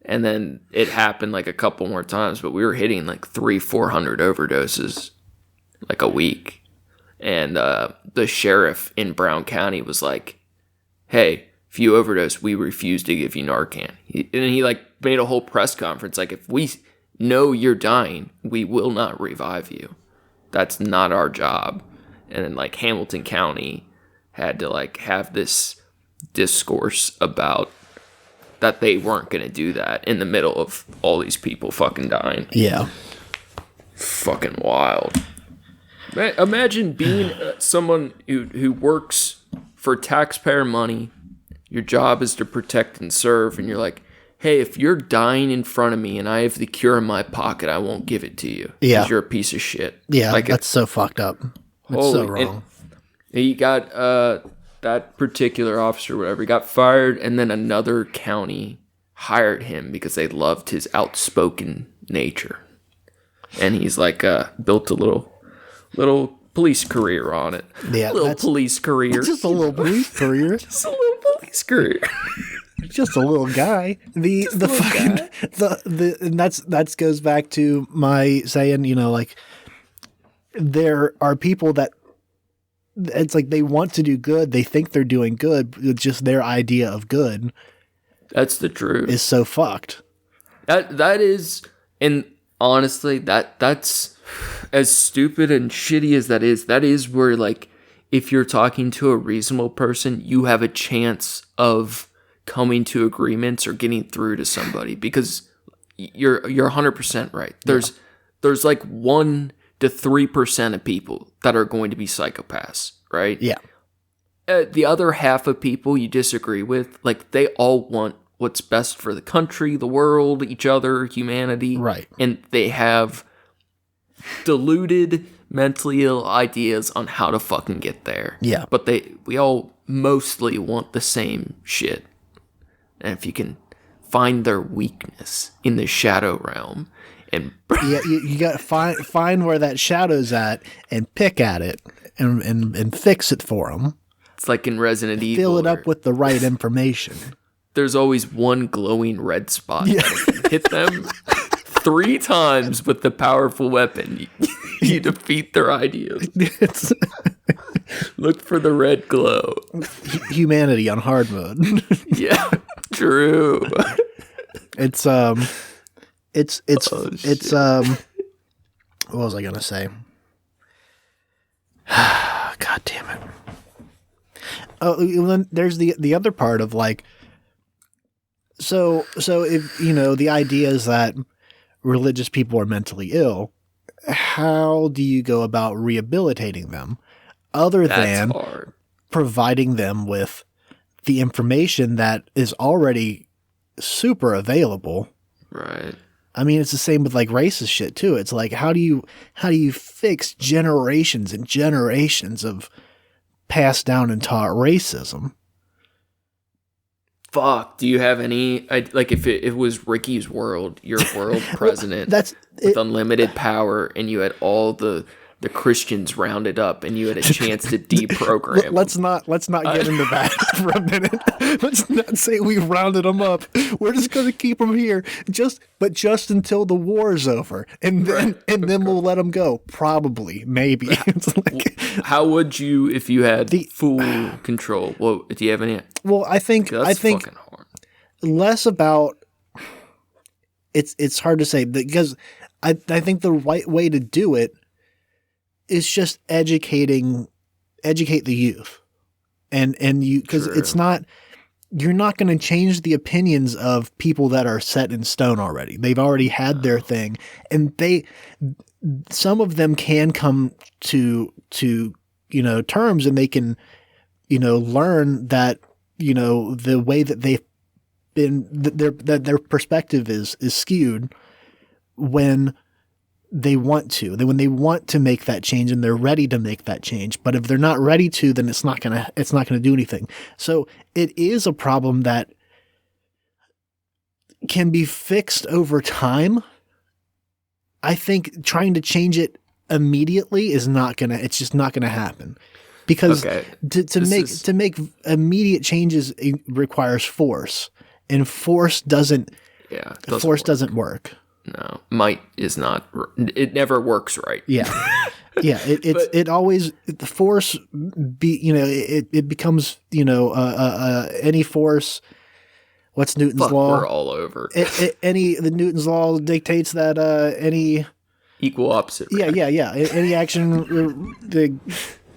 [SPEAKER 2] And then it happened like a couple more times, but we were hitting like 300-400 overdoses like a week. And the sheriff in Brown County was like, hey, if you overdose, we refuse to give you Narcan. And he like made a whole press conference. Like, if we know you're dying, we will not revive you. That's not our job. And then like Hamilton County had to like have this discourse about that they weren't going to do that in the middle of all these people fucking dying.
[SPEAKER 1] Yeah.
[SPEAKER 2] Fucking wild. Imagine being someone who works for taxpayer money. Your job is to protect and serve. And you're like, hey, if you're dying in front of me and I have the cure in my pocket, I won't give it to you.
[SPEAKER 1] Yeah.
[SPEAKER 2] Because you're a piece of shit.
[SPEAKER 1] Yeah,
[SPEAKER 2] like
[SPEAKER 1] that's so fucked up. That's so wrong.
[SPEAKER 2] He got that particular officer, whatever, he got fired, and then another county hired him because they loved his outspoken nature. And he's like built a little police career on it.
[SPEAKER 1] Yeah,
[SPEAKER 2] police career.
[SPEAKER 1] Just a little police career.
[SPEAKER 2] Just a little police career.
[SPEAKER 1] Just a little guy. And that goes back to my saying, like there are people that it's like they want to do good. They think they're doing good, but just their idea of good.
[SPEAKER 2] That's the truth.
[SPEAKER 1] Is so fucked.
[SPEAKER 2] That is, and honestly, that's as stupid and shitty as that is where like if you're talking to a reasonable person, you have a chance of coming to agreements or getting through to somebody because you're 100% right. There's like 1 to 3% of people that are going to be psychopaths, right?
[SPEAKER 1] Yeah.
[SPEAKER 2] The other half of people you disagree with, like they all want what's best for the country, the world, each other, humanity.
[SPEAKER 1] Right.
[SPEAKER 2] And they have deluded, mentally ill ideas on how to fucking get there.
[SPEAKER 1] Yeah.
[SPEAKER 2] But we all mostly want the same shit. And if you can find their weakness in the shadow realm and
[SPEAKER 1] Yeah, you got to find where that shadow's at and pick at it and fix it for them.
[SPEAKER 2] it's like in Resident Evil.
[SPEAKER 1] Fill it up with the right information.
[SPEAKER 2] There's always one glowing red spot. Yeah. Hit them 3 times with the powerful weapon. You defeat their ideas. Look for the red glow.
[SPEAKER 1] Humanity on hard mode.
[SPEAKER 2] Yeah, true.
[SPEAKER 1] It's what was I gonna say? God damn it. Oh, then there's the other part of like, so if the idea is that religious people are mentally ill, how do you go about rehabilitating them other than
[SPEAKER 2] hard.
[SPEAKER 1] Providing them with the information that is already super available?
[SPEAKER 2] Right.
[SPEAKER 1] I mean, it's the same with like racist shit too. It's like, how do you fix generations and generations of passed down and taught racism?
[SPEAKER 2] Fuck. Do you have any, like if it was Ricky's world, your world president with unlimited power, and you had all the Christians rounded up and you had a chance to deprogram.
[SPEAKER 1] Let's not get into that for a minute. Let's not say we rounded them up. We're just going to keep them here just until the war is over, and then we'll let them go. Probably, maybe. It's like,
[SPEAKER 2] how would you if you had full control? Well, do you have any?
[SPEAKER 1] Well, I think fucking hard. Less about. It's hard to say because I think the right way to do it is just educate the youth, and you, because it's not, you're not going to change the opinions of people that are set in stone already. They've already had their thing, and some of them can come to terms, and they can learn that the way that they've been, that their perspective is skewed when they want to make that change, and they're ready to make that change. But if they're not ready to, then it's not gonna do anything. So it is a problem that can be fixed over time. I think trying to change it immediately it's just not gonna happen, because to make immediate changes, it requires force, and force doesn't work.
[SPEAKER 2] No, might is not. It never works right.
[SPEAKER 1] Yeah, yeah. It always, the force it becomes any force. What's Newton's law?
[SPEAKER 2] We're all over.
[SPEAKER 1] The Newton's law dictates that any
[SPEAKER 2] equal opposite. Reaction.
[SPEAKER 1] Yeah. Any action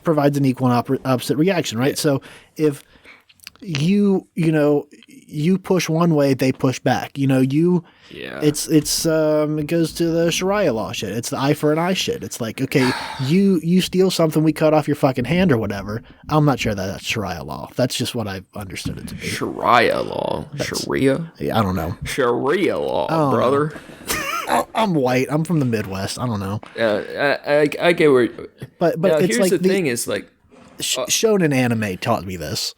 [SPEAKER 1] provides an equal and opposite reaction, right? Yeah. So if you push one way, they push back. It goes to the Sharia law shit. It's the eye for an eye shit. It's like, okay, you steal something, we cut off your fucking hand or whatever. I'm not sure that's Sharia law. That's just what I've understood it to be.
[SPEAKER 2] Sharia law, Sharia.
[SPEAKER 1] Yeah, I don't know.
[SPEAKER 2] Sharia law, brother.
[SPEAKER 1] I'm white. I'm from the Midwest. I don't know.
[SPEAKER 2] I get where.
[SPEAKER 1] But it's
[SPEAKER 2] here's
[SPEAKER 1] like
[SPEAKER 2] the thing is like
[SPEAKER 1] shonen anime taught me this.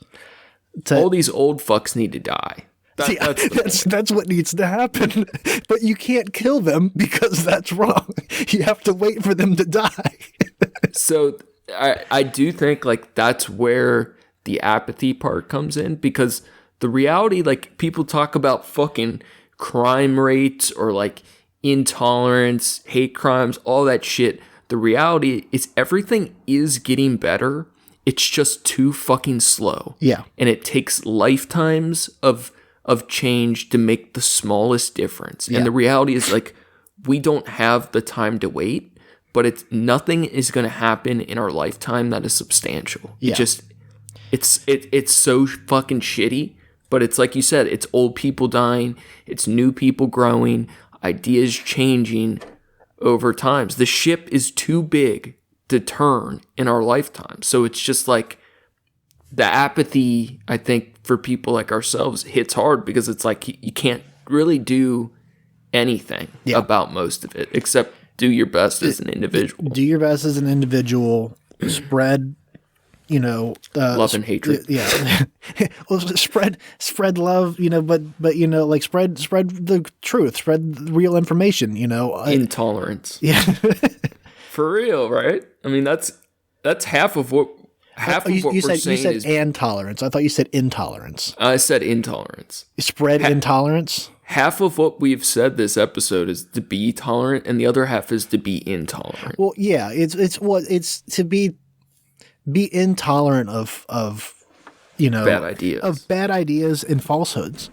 [SPEAKER 2] All these old fucks need to die.
[SPEAKER 1] That's what needs to happen. But you can't kill them because that's wrong. You have to wait for them to die.
[SPEAKER 2] So I do think like that's where the apathy part comes in, because the reality, like people talk about fucking crime rates or like intolerance, hate crimes, all that shit. The reality is everything is getting better. It's just too fucking slow. Yeah. And it takes lifetimes of change to make the smallest difference. Yeah. And the reality is like we don't have the time to wait, but nothing is going to happen in our lifetime that is substantial. Yeah. It's so fucking shitty, but it's like you said, it's old people dying, it's new people growing, ideas changing over times. The ship is too big to turn in our lifetime. So it's just like the apathy, I think, for people like ourselves hits hard because it's like you can't really do anything about most of it except do your best as an individual.
[SPEAKER 1] Do your best as an individual. Spread, love
[SPEAKER 2] and hatred.
[SPEAKER 1] Yeah. Well, spread love, but like spread the truth, spread the real information,
[SPEAKER 2] Intolerance.
[SPEAKER 1] Yeah.
[SPEAKER 2] For real, right? I mean, that's half of what
[SPEAKER 1] you
[SPEAKER 2] we're
[SPEAKER 1] said
[SPEAKER 2] saying is
[SPEAKER 1] intolerance. I thought you said intolerance.
[SPEAKER 2] I said intolerance.
[SPEAKER 1] Spread intolerance.
[SPEAKER 2] Half of what we've said this episode is to be tolerant, and the other half is to be intolerant.
[SPEAKER 1] Well, yeah, it's to be intolerant of
[SPEAKER 2] bad ideas
[SPEAKER 1] and falsehoods.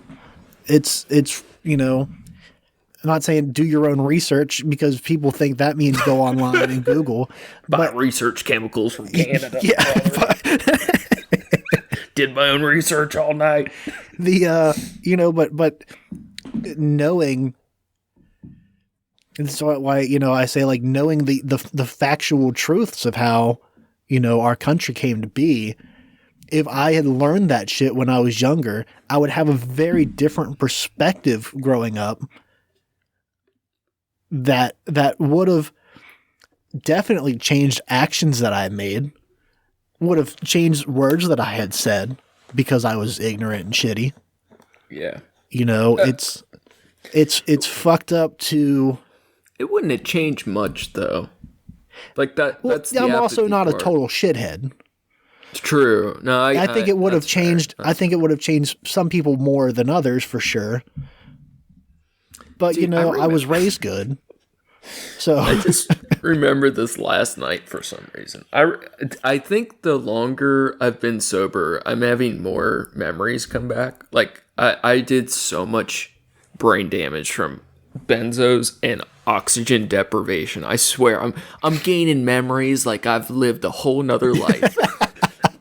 [SPEAKER 1] It's I'm not saying do your own research because people think that means go online and Google.
[SPEAKER 2] Buy research chemicals from Canada.
[SPEAKER 1] Yeah.
[SPEAKER 2] Did my own research all night.
[SPEAKER 1] But knowing, and that's why I say like knowing the factual truths of how our country came to be. If I had learned that shit when I was younger, I would have a very different perspective growing up. That would have definitely changed actions that I made, would have changed words that I had said because I was ignorant and shitty.
[SPEAKER 2] Yeah.
[SPEAKER 1] It's fucked up to...
[SPEAKER 2] It wouldn't have changed much, though. Like that.
[SPEAKER 1] Well,
[SPEAKER 2] that's
[SPEAKER 1] I'm also not
[SPEAKER 2] part.
[SPEAKER 1] A total shithead.
[SPEAKER 2] It's true. No,
[SPEAKER 1] I think it would have changed. I think it would have changed some people more than others for sure. But
[SPEAKER 2] Dude,
[SPEAKER 1] I was raised good. So
[SPEAKER 2] I just remember this last night for some reason. I think the longer I've been sober, I'm having more memories come back. Like I did so much brain damage from benzos and oxygen deprivation. I swear I'm gaining memories like I've lived a whole nother life.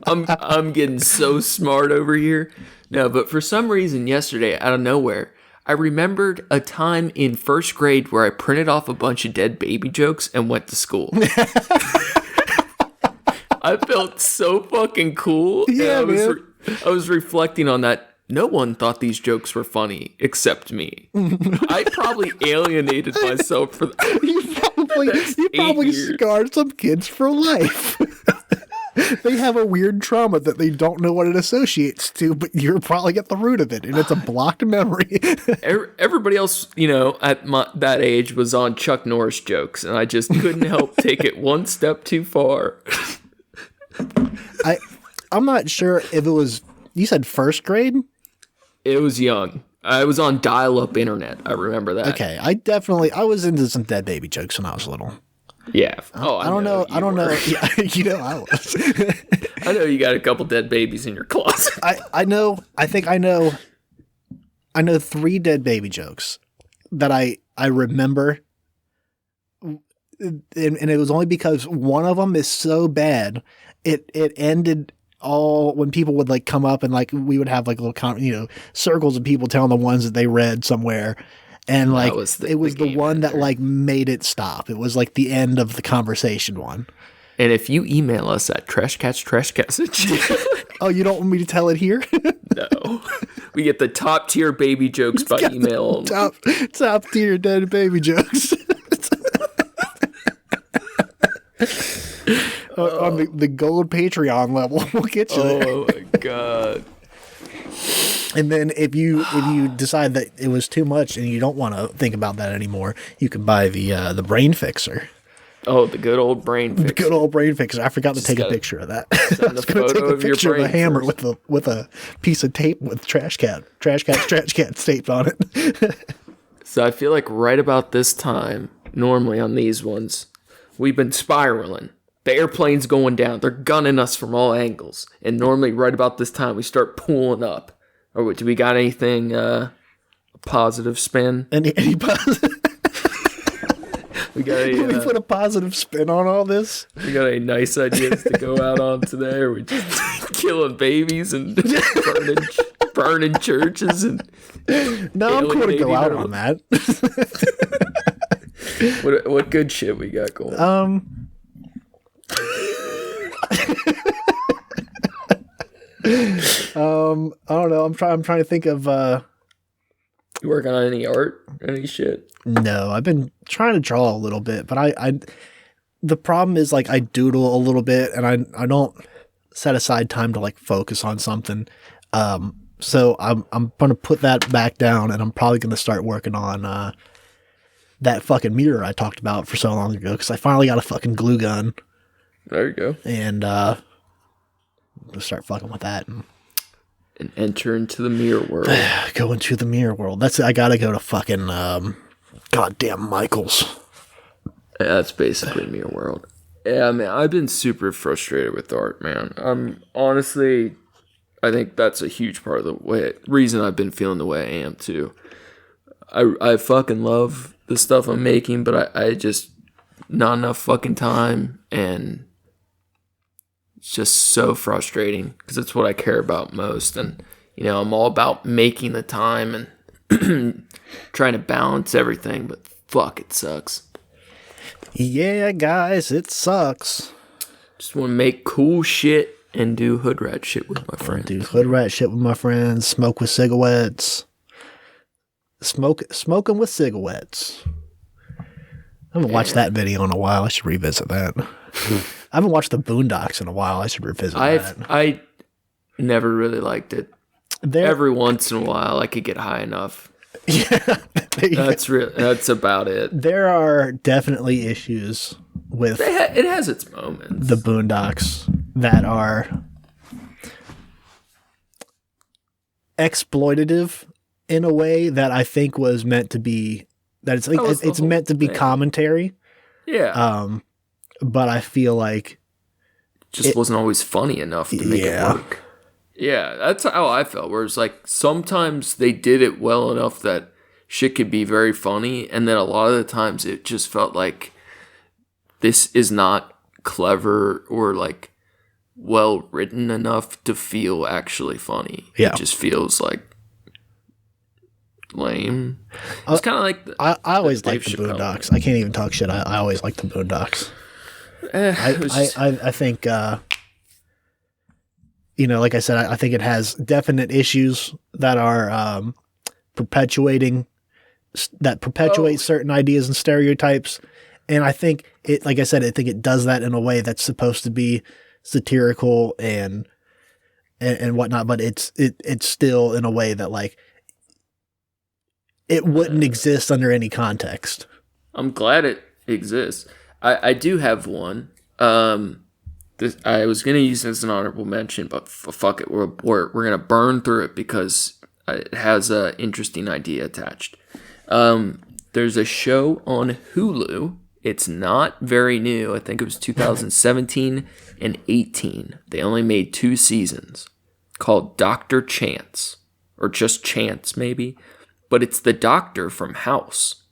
[SPEAKER 2] I'm getting so smart over here. No, but for some reason yesterday out of nowhere, I remembered a time in first grade where I printed off a bunch of dead baby jokes and went to school. I felt so fucking cool.
[SPEAKER 1] Yeah,
[SPEAKER 2] I was reflecting on that. No one thought these jokes were funny except me. I probably alienated myself for that.
[SPEAKER 1] You probably scarred some kids for life. They have a weird trauma that they don't know what it associates to, but you're probably at the root of it, and it's a blocked memory.
[SPEAKER 2] Everybody else, at that age was on Chuck Norris jokes, and I just couldn't help take it one step too far.
[SPEAKER 1] I'm not sure if it was, you said first grade?
[SPEAKER 2] It was young. I was on dial-up internet. I remember that.
[SPEAKER 1] Okay, I was into some dead baby jokes when I was little.
[SPEAKER 2] Yeah.
[SPEAKER 1] Oh, I don't know. I don't know. Yeah, I was.
[SPEAKER 2] I know you got a couple dead babies in your closet.
[SPEAKER 1] I know 3 dead baby jokes that I remember. And it was only because one of them is so bad. It ended all when people would like come up and like we would have like little circles of people telling the ones that they read somewhere. And like it was the one that like made it stop. It was like the end of the conversation one.
[SPEAKER 2] And if you email us at trashcats.
[SPEAKER 1] Oh, you don't want me to tell it here?
[SPEAKER 2] No. We get the top tier baby jokes by email.
[SPEAKER 1] Top tier dead baby jokes. On the gold Patreon level, we'll get you there.
[SPEAKER 2] Oh my god.
[SPEAKER 1] And then if you decide that it was too much and you don't want to think about that anymore, you can buy the brain fixer.
[SPEAKER 2] Oh, the good old brain fixer.
[SPEAKER 1] The good old brain fixer. I forgot to take a picture of that. I was going to take a picture of a hammer with a piece of tape with Trashcats taped on it.
[SPEAKER 2] So I feel like right about this time, normally on these ones, we've been spiraling. The airplane's going down. They're gunning us from all angles. And normally right about this time, we start pulling up. Or do we got anything positive spin?
[SPEAKER 1] Any positive?
[SPEAKER 2] We
[SPEAKER 1] put a positive spin on all this.
[SPEAKER 2] We got any nice ideas to go out on today? Or we just killing babies and burning churches and
[SPEAKER 1] no, I'm going to go out on that.
[SPEAKER 2] What good shit we got going?
[SPEAKER 1] I don't know. I'm trying to think of.
[SPEAKER 2] You working on any art, any shit?
[SPEAKER 1] No, I've been trying to draw a little bit, but I the problem is like I doodle a little bit, and I don't set aside time to like focus on something. So I'm gonna put that back down, and I'm probably gonna start working on that fucking mirror I talked about for so long ago, because I finally got a fucking glue gun,
[SPEAKER 2] There you go.
[SPEAKER 1] and I'm gonna start fucking with that and
[SPEAKER 2] And enter into the mirror world.
[SPEAKER 1] go into the mirror world. That's I gotta go to fucking goddamn Michael's.
[SPEAKER 2] Yeah, that's basically mirror world. Yeah, man, I've been super frustrated with art, man. Honestly, I think that's a huge part of the reason I've been feeling the way I am too. I fucking love the stuff I'm making, but I just not enough fucking time, and it's just so frustrating because it's what I care about most. And I'm all about making the time and trying to balance everything, but fuck, it sucks.
[SPEAKER 1] Yeah, guys, it sucks.
[SPEAKER 2] Just want to make cool shit and do hood rat shit with my friends.
[SPEAKER 1] Do hood rat shit with my friends. Smoke with cigarettes. Smoking with cigarettes. I haven't watched that video in a while. I should revisit that. I haven't watched the Boondocks in a while. I should revisit that.
[SPEAKER 2] I never really liked it.
[SPEAKER 1] There,
[SPEAKER 2] Every once in a while, I could get high enough.
[SPEAKER 1] yeah,
[SPEAKER 2] That's about it.
[SPEAKER 1] there are definitely issues with
[SPEAKER 2] It has its moments.
[SPEAKER 1] the Boondocks that are exploitative in a way that I think was meant to be. That it's like
[SPEAKER 2] That was the
[SPEAKER 1] it's
[SPEAKER 2] whole
[SPEAKER 1] meant to be
[SPEAKER 2] thing.
[SPEAKER 1] commentary.
[SPEAKER 2] Yeah,
[SPEAKER 1] But I feel like
[SPEAKER 2] just wasn't always funny enough to make it work. Yeah, that's how I felt. Where it's like sometimes they did it well enough that shit could be very funny, and then a lot of the times it just felt like this is not clever or like well written enough to feel actually funny.
[SPEAKER 1] Yeah.
[SPEAKER 2] It just feels like lame. It's kind of like
[SPEAKER 1] I always
[SPEAKER 2] Dave
[SPEAKER 1] liked the
[SPEAKER 2] Chappelle.
[SPEAKER 1] Boondocks. I can't even talk shit. I always liked the Boondocks. I think like I said, I think it has definite issues that are perpetuate certain ideas and stereotypes, and I think it, like I said, I think it does that in a way that's supposed to be satirical and whatnot, but it's still in a way that like it wouldn't exist under any context.
[SPEAKER 2] I'm glad it exists. I do have one. I was gonna use it as an honorable mention, but fuck it, we're gonna burn through it because it has an interesting idea attached. There's a show on Hulu. It's not very new. I think it was 2017 and 18. They only made 2 seasons. Called Dr. Chance, or just Chance maybe, but it's the doctor from House.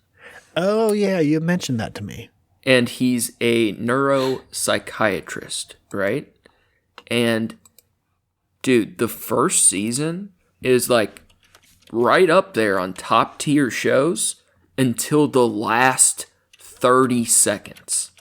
[SPEAKER 1] Oh yeah, you mentioned that to me.
[SPEAKER 2] And he's a neuropsychiatrist, right? And dude, the first season is like right up there on top tier shows until the last 30 seconds.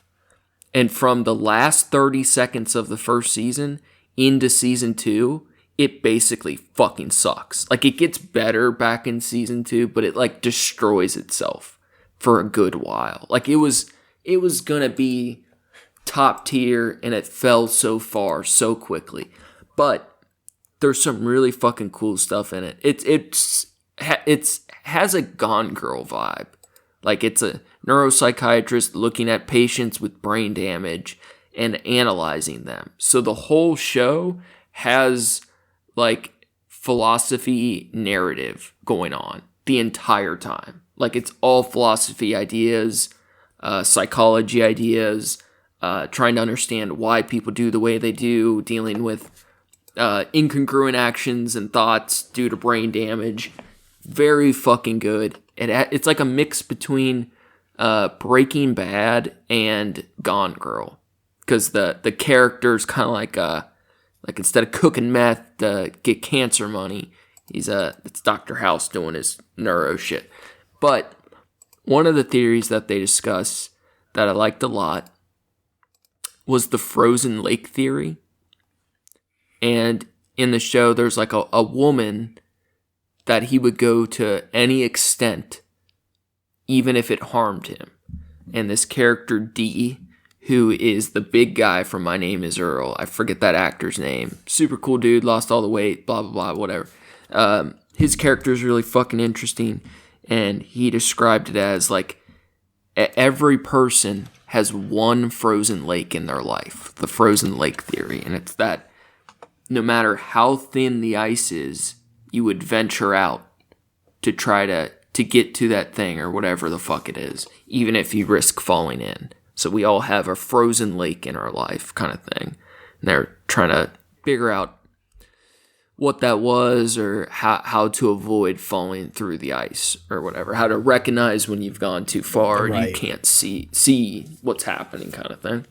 [SPEAKER 2] And from the last 30 seconds of the first season into season 2, it basically fucking sucks. Like it gets better back in season 2, but it like destroys itself for a good while. Like it was gonna be top tier, and it fell so far so quickly. But there's some really fucking cool stuff in it. It's has a Gone Girl vibe. Like it's a neuropsychiatrist looking at patients with brain damage and analyzing them. So the whole show has like philosophy narrative going on the entire time. Like it's all philosophy ideas, psychology ideas, trying to understand why people do the way they do, dealing with incongruent actions and thoughts due to brain damage. Very fucking good. It's like a mix between Breaking Bad and Gone Girl, because the character's kind of like instead of cooking meth to get cancer money, it's Dr. House doing his neuro shit. But one of the theories that they discuss that I liked a lot was the frozen lake theory. And in the show, there's like a woman that he would go to any extent, even if it harmed him. And this character D, who is the big guy from My Name is Earl. I forget that actor's name. Super cool dude, lost all the weight, blah, blah, blah, whatever. His character is really fucking interesting. And he described it as like every person has one frozen lake in their life. The frozen lake theory. And it's that no matter how thin the ice is, you would venture out to try to get to that thing or whatever the fuck it is, even if you risk falling in. So we all have a frozen lake in our life kind of thing. And they're trying to figure out what that was or how to avoid falling through the ice or whatever. How to recognize when you've gone too far and you can't see what's happening kind of thing.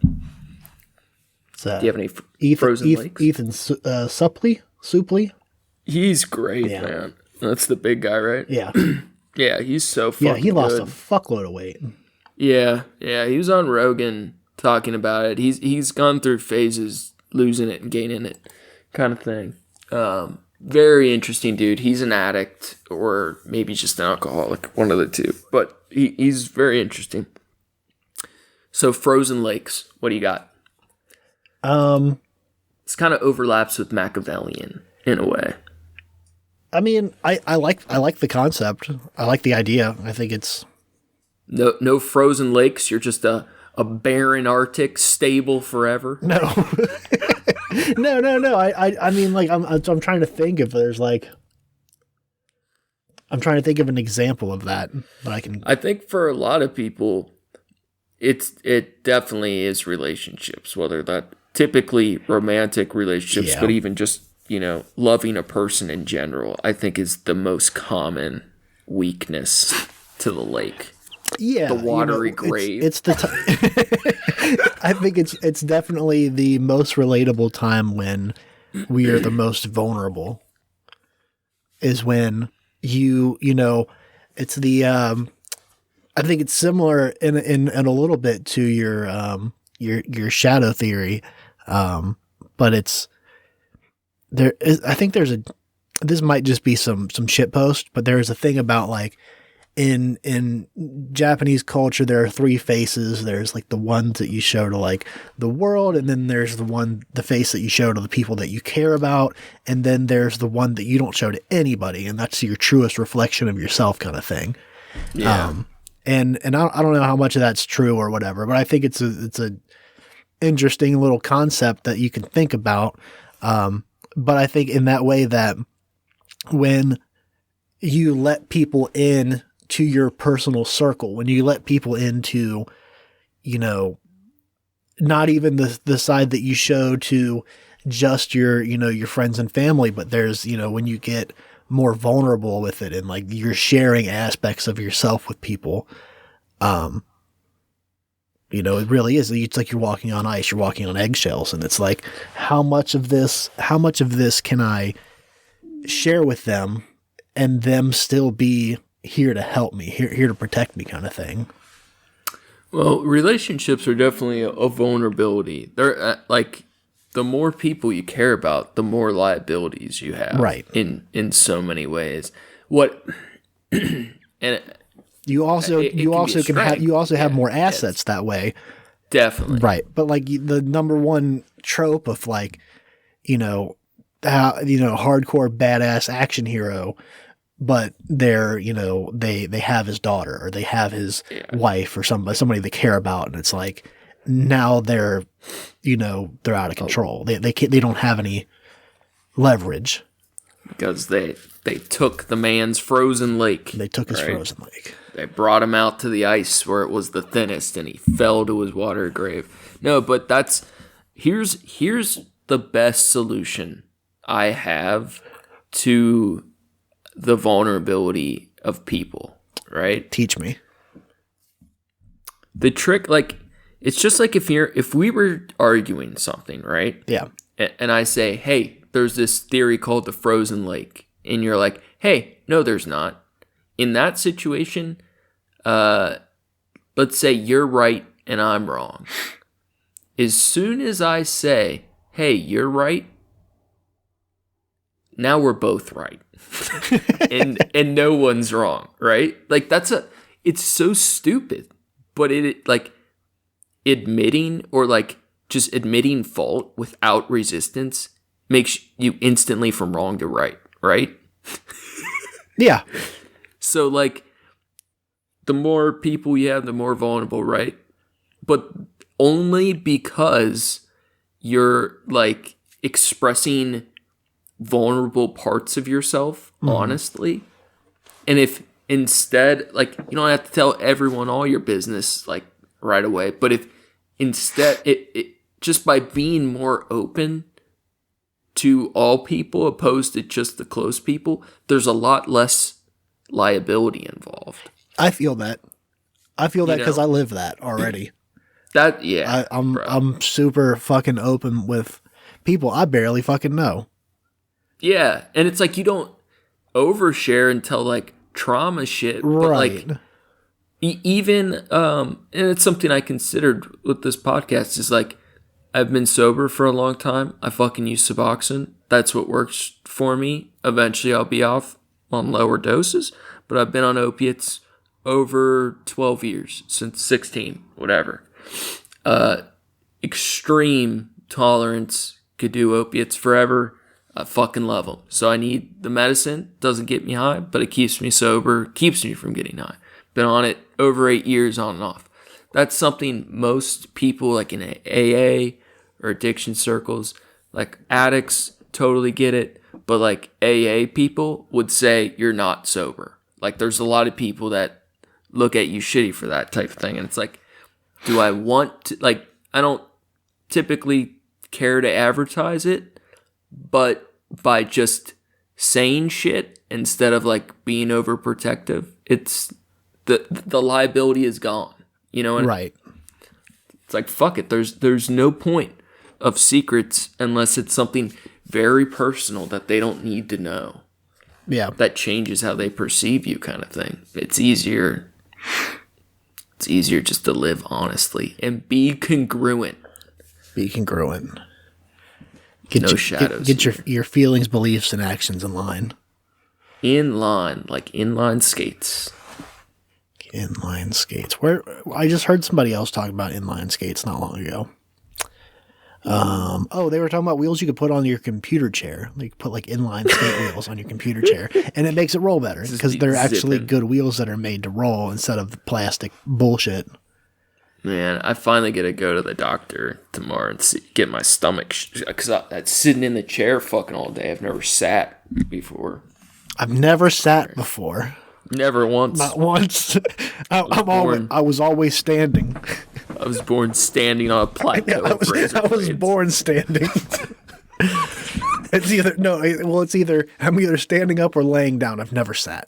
[SPEAKER 2] Do you have any frozen lakes?
[SPEAKER 1] Ethan Suplee?
[SPEAKER 2] He's great, man. That's the big guy, right?
[SPEAKER 1] Yeah.
[SPEAKER 2] Yeah, he's so fucking good.
[SPEAKER 1] Yeah, he lost a fuckload of weight.
[SPEAKER 2] Yeah, he was on Rogan talking about it. He's gone through phases, losing it and gaining it kind of thing. Very interesting dude. He's an addict or maybe just an alcoholic, one of the two. But he's very interesting. So frozen lakes, what do you got? This kind of overlaps with Machiavellian in a way.
[SPEAKER 1] I mean, I like the concept. I like the idea. I think it's
[SPEAKER 2] no frozen lakes. You're just a barren Arctic, stable forever.
[SPEAKER 1] No, no. I mean, like I'm trying to think if there's like. I'm trying to think of an example of that, but I can.
[SPEAKER 2] I think for a lot of people, it definitely is relationships, whether that typically romantic relationships, but even just, loving a person in general, I think is the most common weakness to the lake.
[SPEAKER 1] Yeah.
[SPEAKER 2] The watery grave.
[SPEAKER 1] It's the I think it's definitely the most relatable time when we are the most vulnerable is when it's the I think it's similar in a little bit to your shadow theory, but it's there is, I think this might just be some shit post, but there is a thing about like in Japanese culture there are three faces. There's like the ones that you show to like the world, and then there's the face that you show to the people that you care about, and then there's the one that you don't show to anybody, and that's your truest reflection of yourself kind of thing. Yeah. And I don't know how much of that's true or whatever, but I think it's a interesting little concept that you can think about. But I think in that way that when you let people in to your personal circle, when you let people into, not even the side that you show to just your friends and family, but there's, when you get more vulnerable with it and like you're sharing aspects of yourself with people, it really is. It's like you're walking on ice, you're walking on eggshells, and it's like, how much of this can I share with them and them still be here to help me, here to protect me kind of thing.
[SPEAKER 2] Well, relationships are definitely a vulnerability. They're like, the more people you care about, the more liabilities you have. Right. In so many ways. And
[SPEAKER 1] you also have more assets that way.
[SPEAKER 2] Definitely.
[SPEAKER 1] Right. But like the number one trope of like, hardcore badass action hero, but they're, they have his daughter or they have his wife or somebody they care about. And it's like, now they're out of control. They don't have any leverage
[SPEAKER 2] because they took the man's frozen lake.
[SPEAKER 1] They took his frozen lake.
[SPEAKER 2] They brought him out to the ice where it was the thinnest, and he fell to his water grave. No, but here's the best solution I have to the vulnerability of people. Right?
[SPEAKER 1] Teach me.
[SPEAKER 2] The trick, like, it's just like if we were arguing something, right?
[SPEAKER 1] Yeah.
[SPEAKER 2] And I say, hey, there's this theory called the frozen lake. And you're like, hey, no, there's not. In that situation, let's say you're right and I'm wrong. As soon as I say, hey, you're right, now we're both right. and no one's wrong, right? Like it's so stupid, but it like admitting or like just admitting fault without resistance makes you instantly from wrong to right, right?
[SPEAKER 1] Yeah.
[SPEAKER 2] So like the more people you have, the more vulnerable, right? But only because you're like expressing vulnerable parts of yourself honestly. And if instead, like, you don't have to tell everyone all your business like right away, but if instead it just by being more open to all people opposed to just the close people, there's a lot less liability involved.
[SPEAKER 1] I feel that because I live that already. I'm super fucking open with people I barely fucking know.
[SPEAKER 2] Yeah, and it's like you don't overshare until like trauma shit,
[SPEAKER 1] right?
[SPEAKER 2] But like even and it's something I considered with this podcast is like I've been sober for a long time. I fucking use Suboxone. That's what works for me. Eventually, I'll be off on lower doses, but I've been on opiates over 12 years since 16, whatever. Extreme tolerance, could do opiates forever. I fucking love them. So I need the medicine. Doesn't get me high, but it keeps me sober, keeps me from getting high. Been on it over 8 years on and off. That's something most people like in AA or addiction circles, like addicts totally get it, but like AA people would say you're not sober. Like there's a lot of people that look at you shitty for that type of thing. And it's like, do I want to, like, I don't typically care to advertise it, but by just saying shit instead of like being overprotective, it's the liability is gone. You know,
[SPEAKER 1] right?
[SPEAKER 2] It's like fuck it. There's no point of secrets unless it's something very personal that they don't need to know.
[SPEAKER 1] Yeah,
[SPEAKER 2] that changes how they perceive you, kind of thing. It's easier just to live honestly and be congruent.
[SPEAKER 1] Be congruent.
[SPEAKER 2] Shadows.
[SPEAKER 1] Get your feelings, beliefs, and actions in line.
[SPEAKER 2] In line, like inline skates.
[SPEAKER 1] Inline skates. Where I just heard somebody else talk about inline skates not long ago. They were talking about wheels you could put on your computer chair. You could put like inline skate wheels on your computer chair, and it makes it roll better because they're actually good wheels that are made to roll instead of the plastic bullshit.
[SPEAKER 2] Man, I finally get to go to the doctor tomorrow and get my stomach because I'm sitting in the chair fucking all day. I've never sat before.
[SPEAKER 1] I've never sat before.
[SPEAKER 2] Never once.
[SPEAKER 1] Not once. I was always standing.
[SPEAKER 2] I was born standing on a plateau.
[SPEAKER 1] I was born standing. It's either I'm either standing up or laying down. I've never sat.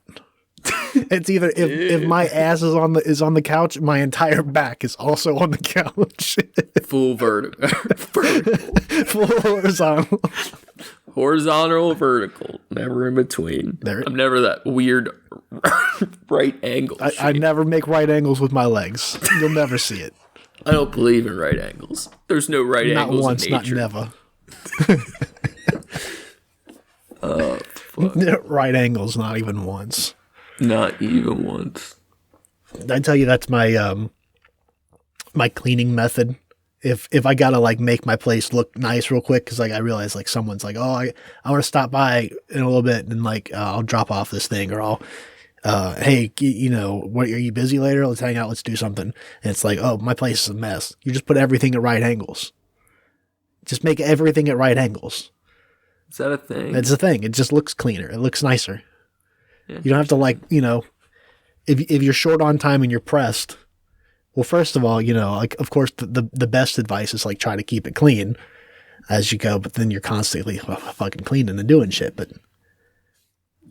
[SPEAKER 1] It's either if my ass is on the couch, my entire back is also on the couch.
[SPEAKER 2] Full vertical.
[SPEAKER 1] Full horizontal.
[SPEAKER 2] Horizontal or vertical. Never in between. I'm never that weird right angle.
[SPEAKER 1] I never make right angles with my legs. You'll never see it.
[SPEAKER 2] I don't believe in right angles. There's no right angles
[SPEAKER 1] once,
[SPEAKER 2] in nature.
[SPEAKER 1] Not once, never. Right angles, not even once.
[SPEAKER 2] Not even once.
[SPEAKER 1] I tell you, that's my my cleaning method. If I gotta like make my place look nice real quick, because like I realize like someone's like, oh, I want to stop by in a little bit and like I'll drop off this thing, or I'll hey, what, are you busy later? Let's hang out. Let's do something. And it's like, oh, my place is a mess. You just put everything at right angles. Just make everything at right angles.
[SPEAKER 2] Is that a thing?
[SPEAKER 1] It's a thing. It just looks cleaner. It looks nicer. Yeah. You don't have to like, if you're short on time and you're pressed, well, first of all, like, of course, the best advice is like try to keep it clean as you go, but then you're constantly fucking cleaning and doing shit. But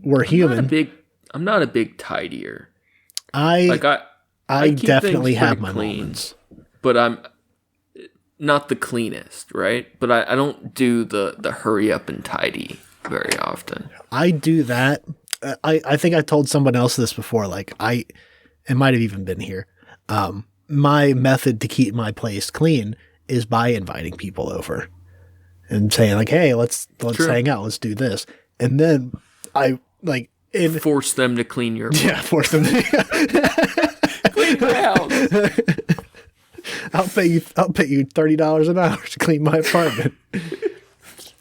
[SPEAKER 1] we're human.
[SPEAKER 2] I'm not a big tidier.
[SPEAKER 1] I definitely have my
[SPEAKER 2] clean,
[SPEAKER 1] moments,
[SPEAKER 2] but I'm not the cleanest, right? But I don't do the hurry up and tidy very often.
[SPEAKER 1] I do that. I think I told someone else this before. Like it might have even been here. My method to keep my place clean is by inviting people over and saying like, hey, let's hang out. Let's do this. And then I like
[SPEAKER 2] force them to clean your
[SPEAKER 1] force them to
[SPEAKER 2] clean your house.
[SPEAKER 1] I'll pay you $30 an hour to clean my apartment.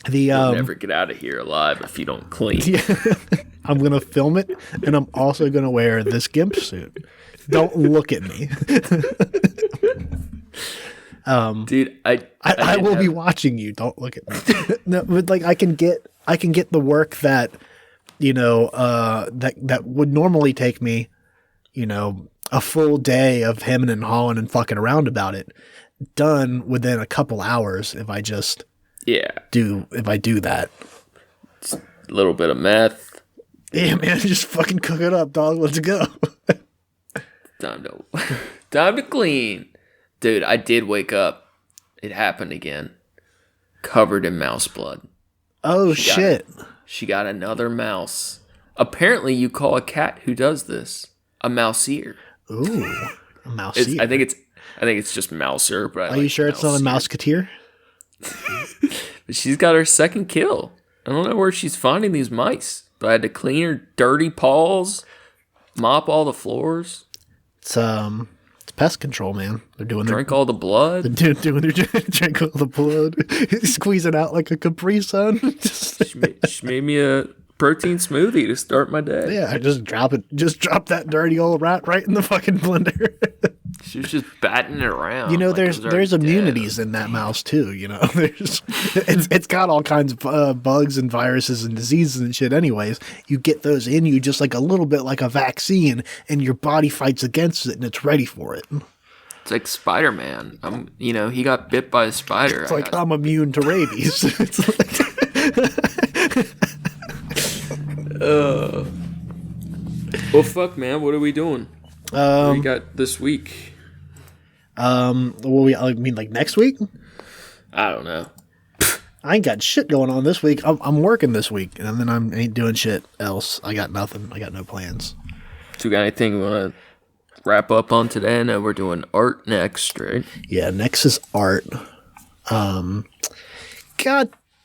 [SPEAKER 2] You'll never get out of here alive if you don't clean.
[SPEAKER 1] I'm gonna film it, and I'm also gonna wear this gimp suit. Don't look at me.
[SPEAKER 2] Dude,
[SPEAKER 1] I will be watching you. Don't look at me. No, but like I can get the work that that would normally take me, a full day of hemming and hawing and fucking around about it, done within a couple hours if I just do that.
[SPEAKER 2] Just a little bit of meth.
[SPEAKER 1] Yeah, man, just fucking cook it up, dog. Let's go.
[SPEAKER 2] Time to clean. Dude, I did wake up. It happened again. Covered in mouse blood.
[SPEAKER 1] Oh, shit.
[SPEAKER 2] She got another mouse. Apparently, you call a cat who does this a mouseer.
[SPEAKER 1] Ooh, a mouseer.
[SPEAKER 2] I think it's just mouser. But
[SPEAKER 1] are you sure it's not a mouseketeer?
[SPEAKER 2] But she's got her second kill. I don't know where she's finding these mice, but I had to clean her dirty paws, mop all the floors.
[SPEAKER 1] It's pest control, man. They're doing
[SPEAKER 2] drink all the blood.
[SPEAKER 1] They're doing their drink all the blood. Squeeze it out like a Capri Sun.
[SPEAKER 2] She made me a protein smoothie to start my day.
[SPEAKER 1] Yeah, just drop it. Just drop that dirty old rat right in the fucking blender.
[SPEAKER 2] She was just batting it around.
[SPEAKER 1] There's immunities in that mouse too. It's got all kinds of bugs and viruses and diseases and shit. Anyways, you get those in you just like a little bit like a vaccine, and your body fights against it, and it's ready for it.
[SPEAKER 2] It's like Spider-Man. He got bit by a spider.
[SPEAKER 1] It's like I'm immune to rabies. It's
[SPEAKER 2] well, fuck, man. What are we doing? What we got this week?
[SPEAKER 1] Like next week?
[SPEAKER 2] I don't know.
[SPEAKER 1] I ain't got shit going on this week. I'm working this week, and then I ain't doing shit else. I got nothing. I got no plans.
[SPEAKER 2] So you got anything you want to wrap up on today? I know we're doing art next, right?
[SPEAKER 1] Yeah, next is art. God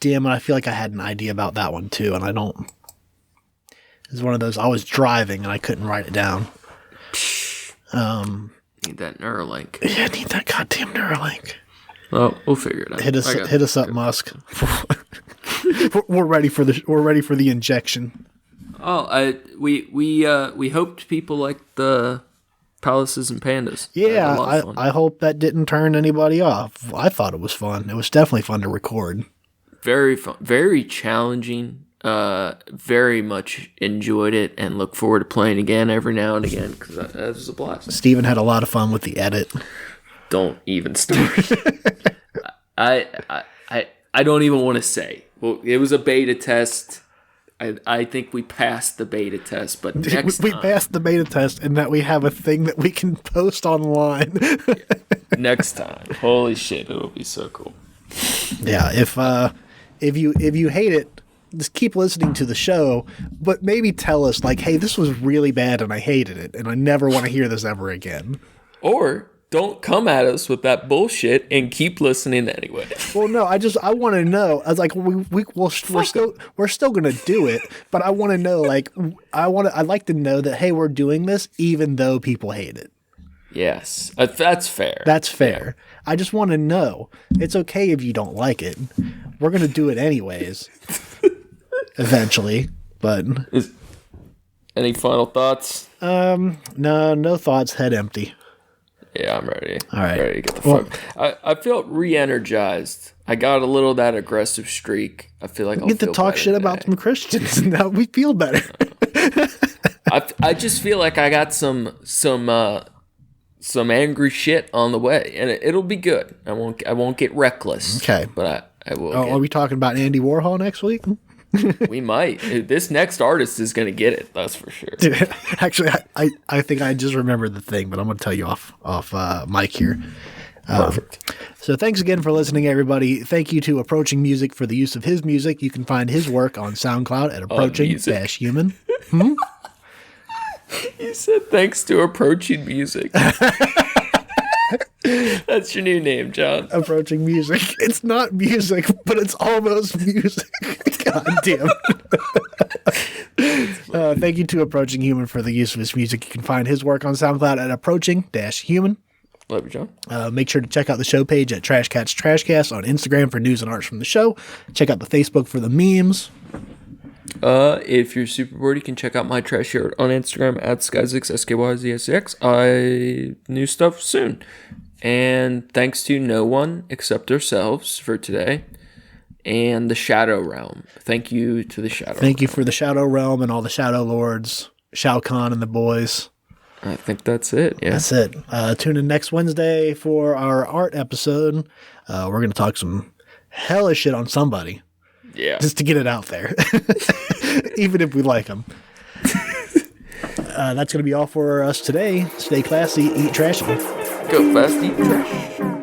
[SPEAKER 1] damn it, I feel like I had an idea about that one too, and I don't. It's one of those, I was driving and I couldn't write it down.
[SPEAKER 2] Need that Neuralink.
[SPEAKER 1] Yeah, I need that goddamn Neuralink.
[SPEAKER 2] Well, we'll figure it out.
[SPEAKER 1] Hit us up, Musk. We're ready for the injection.
[SPEAKER 2] Oh, we hoped people liked the Palaces and Pandas.
[SPEAKER 1] Yeah, I hope that didn't turn anybody off. I thought it was fun. It was definitely fun to record.
[SPEAKER 2] Very fun, very challenging. Very much enjoyed it and look forward to playing again every now and again because that was a blast.
[SPEAKER 1] Steven had a lot of fun with the edit.
[SPEAKER 2] Don't even start. I don't even want to say. Well, it was a beta test. I think we passed the beta test, but next
[SPEAKER 1] we
[SPEAKER 2] time,
[SPEAKER 1] passed the beta test in that we have a thing that we can post online.
[SPEAKER 2] Next time, holy shit, it'll be so cool.
[SPEAKER 1] Yeah, if you hate it, just keep listening to the show, but maybe tell us like, hey, this was really bad and I hated it and I never want to hear this ever again.
[SPEAKER 2] Or don't come at us with that bullshit and keep listening anyway.
[SPEAKER 1] Well, no, I want to know. I was like, we're still gonna do it, but I want to know. Like, I'd like to know that hey, we're doing this even though people hate it.
[SPEAKER 2] Yes, that's fair.
[SPEAKER 1] That's fair. Yeah. I just want to know. It's okay if you don't like it. We're gonna do it anyways. Eventually, but
[SPEAKER 2] any final thoughts?
[SPEAKER 1] No thoughts. Head empty.
[SPEAKER 2] Yeah, I'm ready.
[SPEAKER 1] All right.
[SPEAKER 2] Ready to get the fuck. I felt re-energized. I got a little of that aggressive streak. I feel like I'll
[SPEAKER 1] get to talk shit about some Christians, and now we feel better.
[SPEAKER 2] I just feel like I got some angry shit on the way, and it'll be good. I won't get reckless.
[SPEAKER 1] Okay,
[SPEAKER 2] but I will.
[SPEAKER 1] Are we talking about Andy Warhol next week?
[SPEAKER 2] We might. This next artist is going to get it. That's for sure.
[SPEAKER 1] Dude, actually, I think I just remembered the thing, but I'm going to tell you off mic here.
[SPEAKER 2] Perfect.
[SPEAKER 1] So thanks again for listening, everybody. Thank you to Approaching Music for the use of his music. You can find his work on SoundCloud at approaching-human.
[SPEAKER 2] You said thanks to Approaching Music. That's your new name, John.
[SPEAKER 1] Approaching Music. It's not music, but it's almost music. God damn it. Thank you to Approaching Human for the use of his music. You can find his work on SoundCloud at Approaching-Human.
[SPEAKER 2] Love you, John.
[SPEAKER 1] Make sure to check out the show page at Trashcats Trashcast on Instagram for news and arts from the show. Check out the Facebook for the memes.
[SPEAKER 2] If you're super bored, you can check out my trash art on Instagram at Skyzix, SKYZXX. New stuff soon. And thanks to no one except ourselves for today. And the Shadow Realm. Thank you to the Shadow Realm.
[SPEAKER 1] Thank you for the Shadow Realm and all the Shadow Lords, Shao Kahn and the boys.
[SPEAKER 2] I think that's it. Yeah.
[SPEAKER 1] That's it. Tune in next Wednesday for our art episode. We're going to talk some hellish shit on somebody.
[SPEAKER 2] Yeah.
[SPEAKER 1] Just to get it out there. Even if we like them. That's going to be all for us today. Stay classy, eat trashy.
[SPEAKER 2] Go fast, eat trash.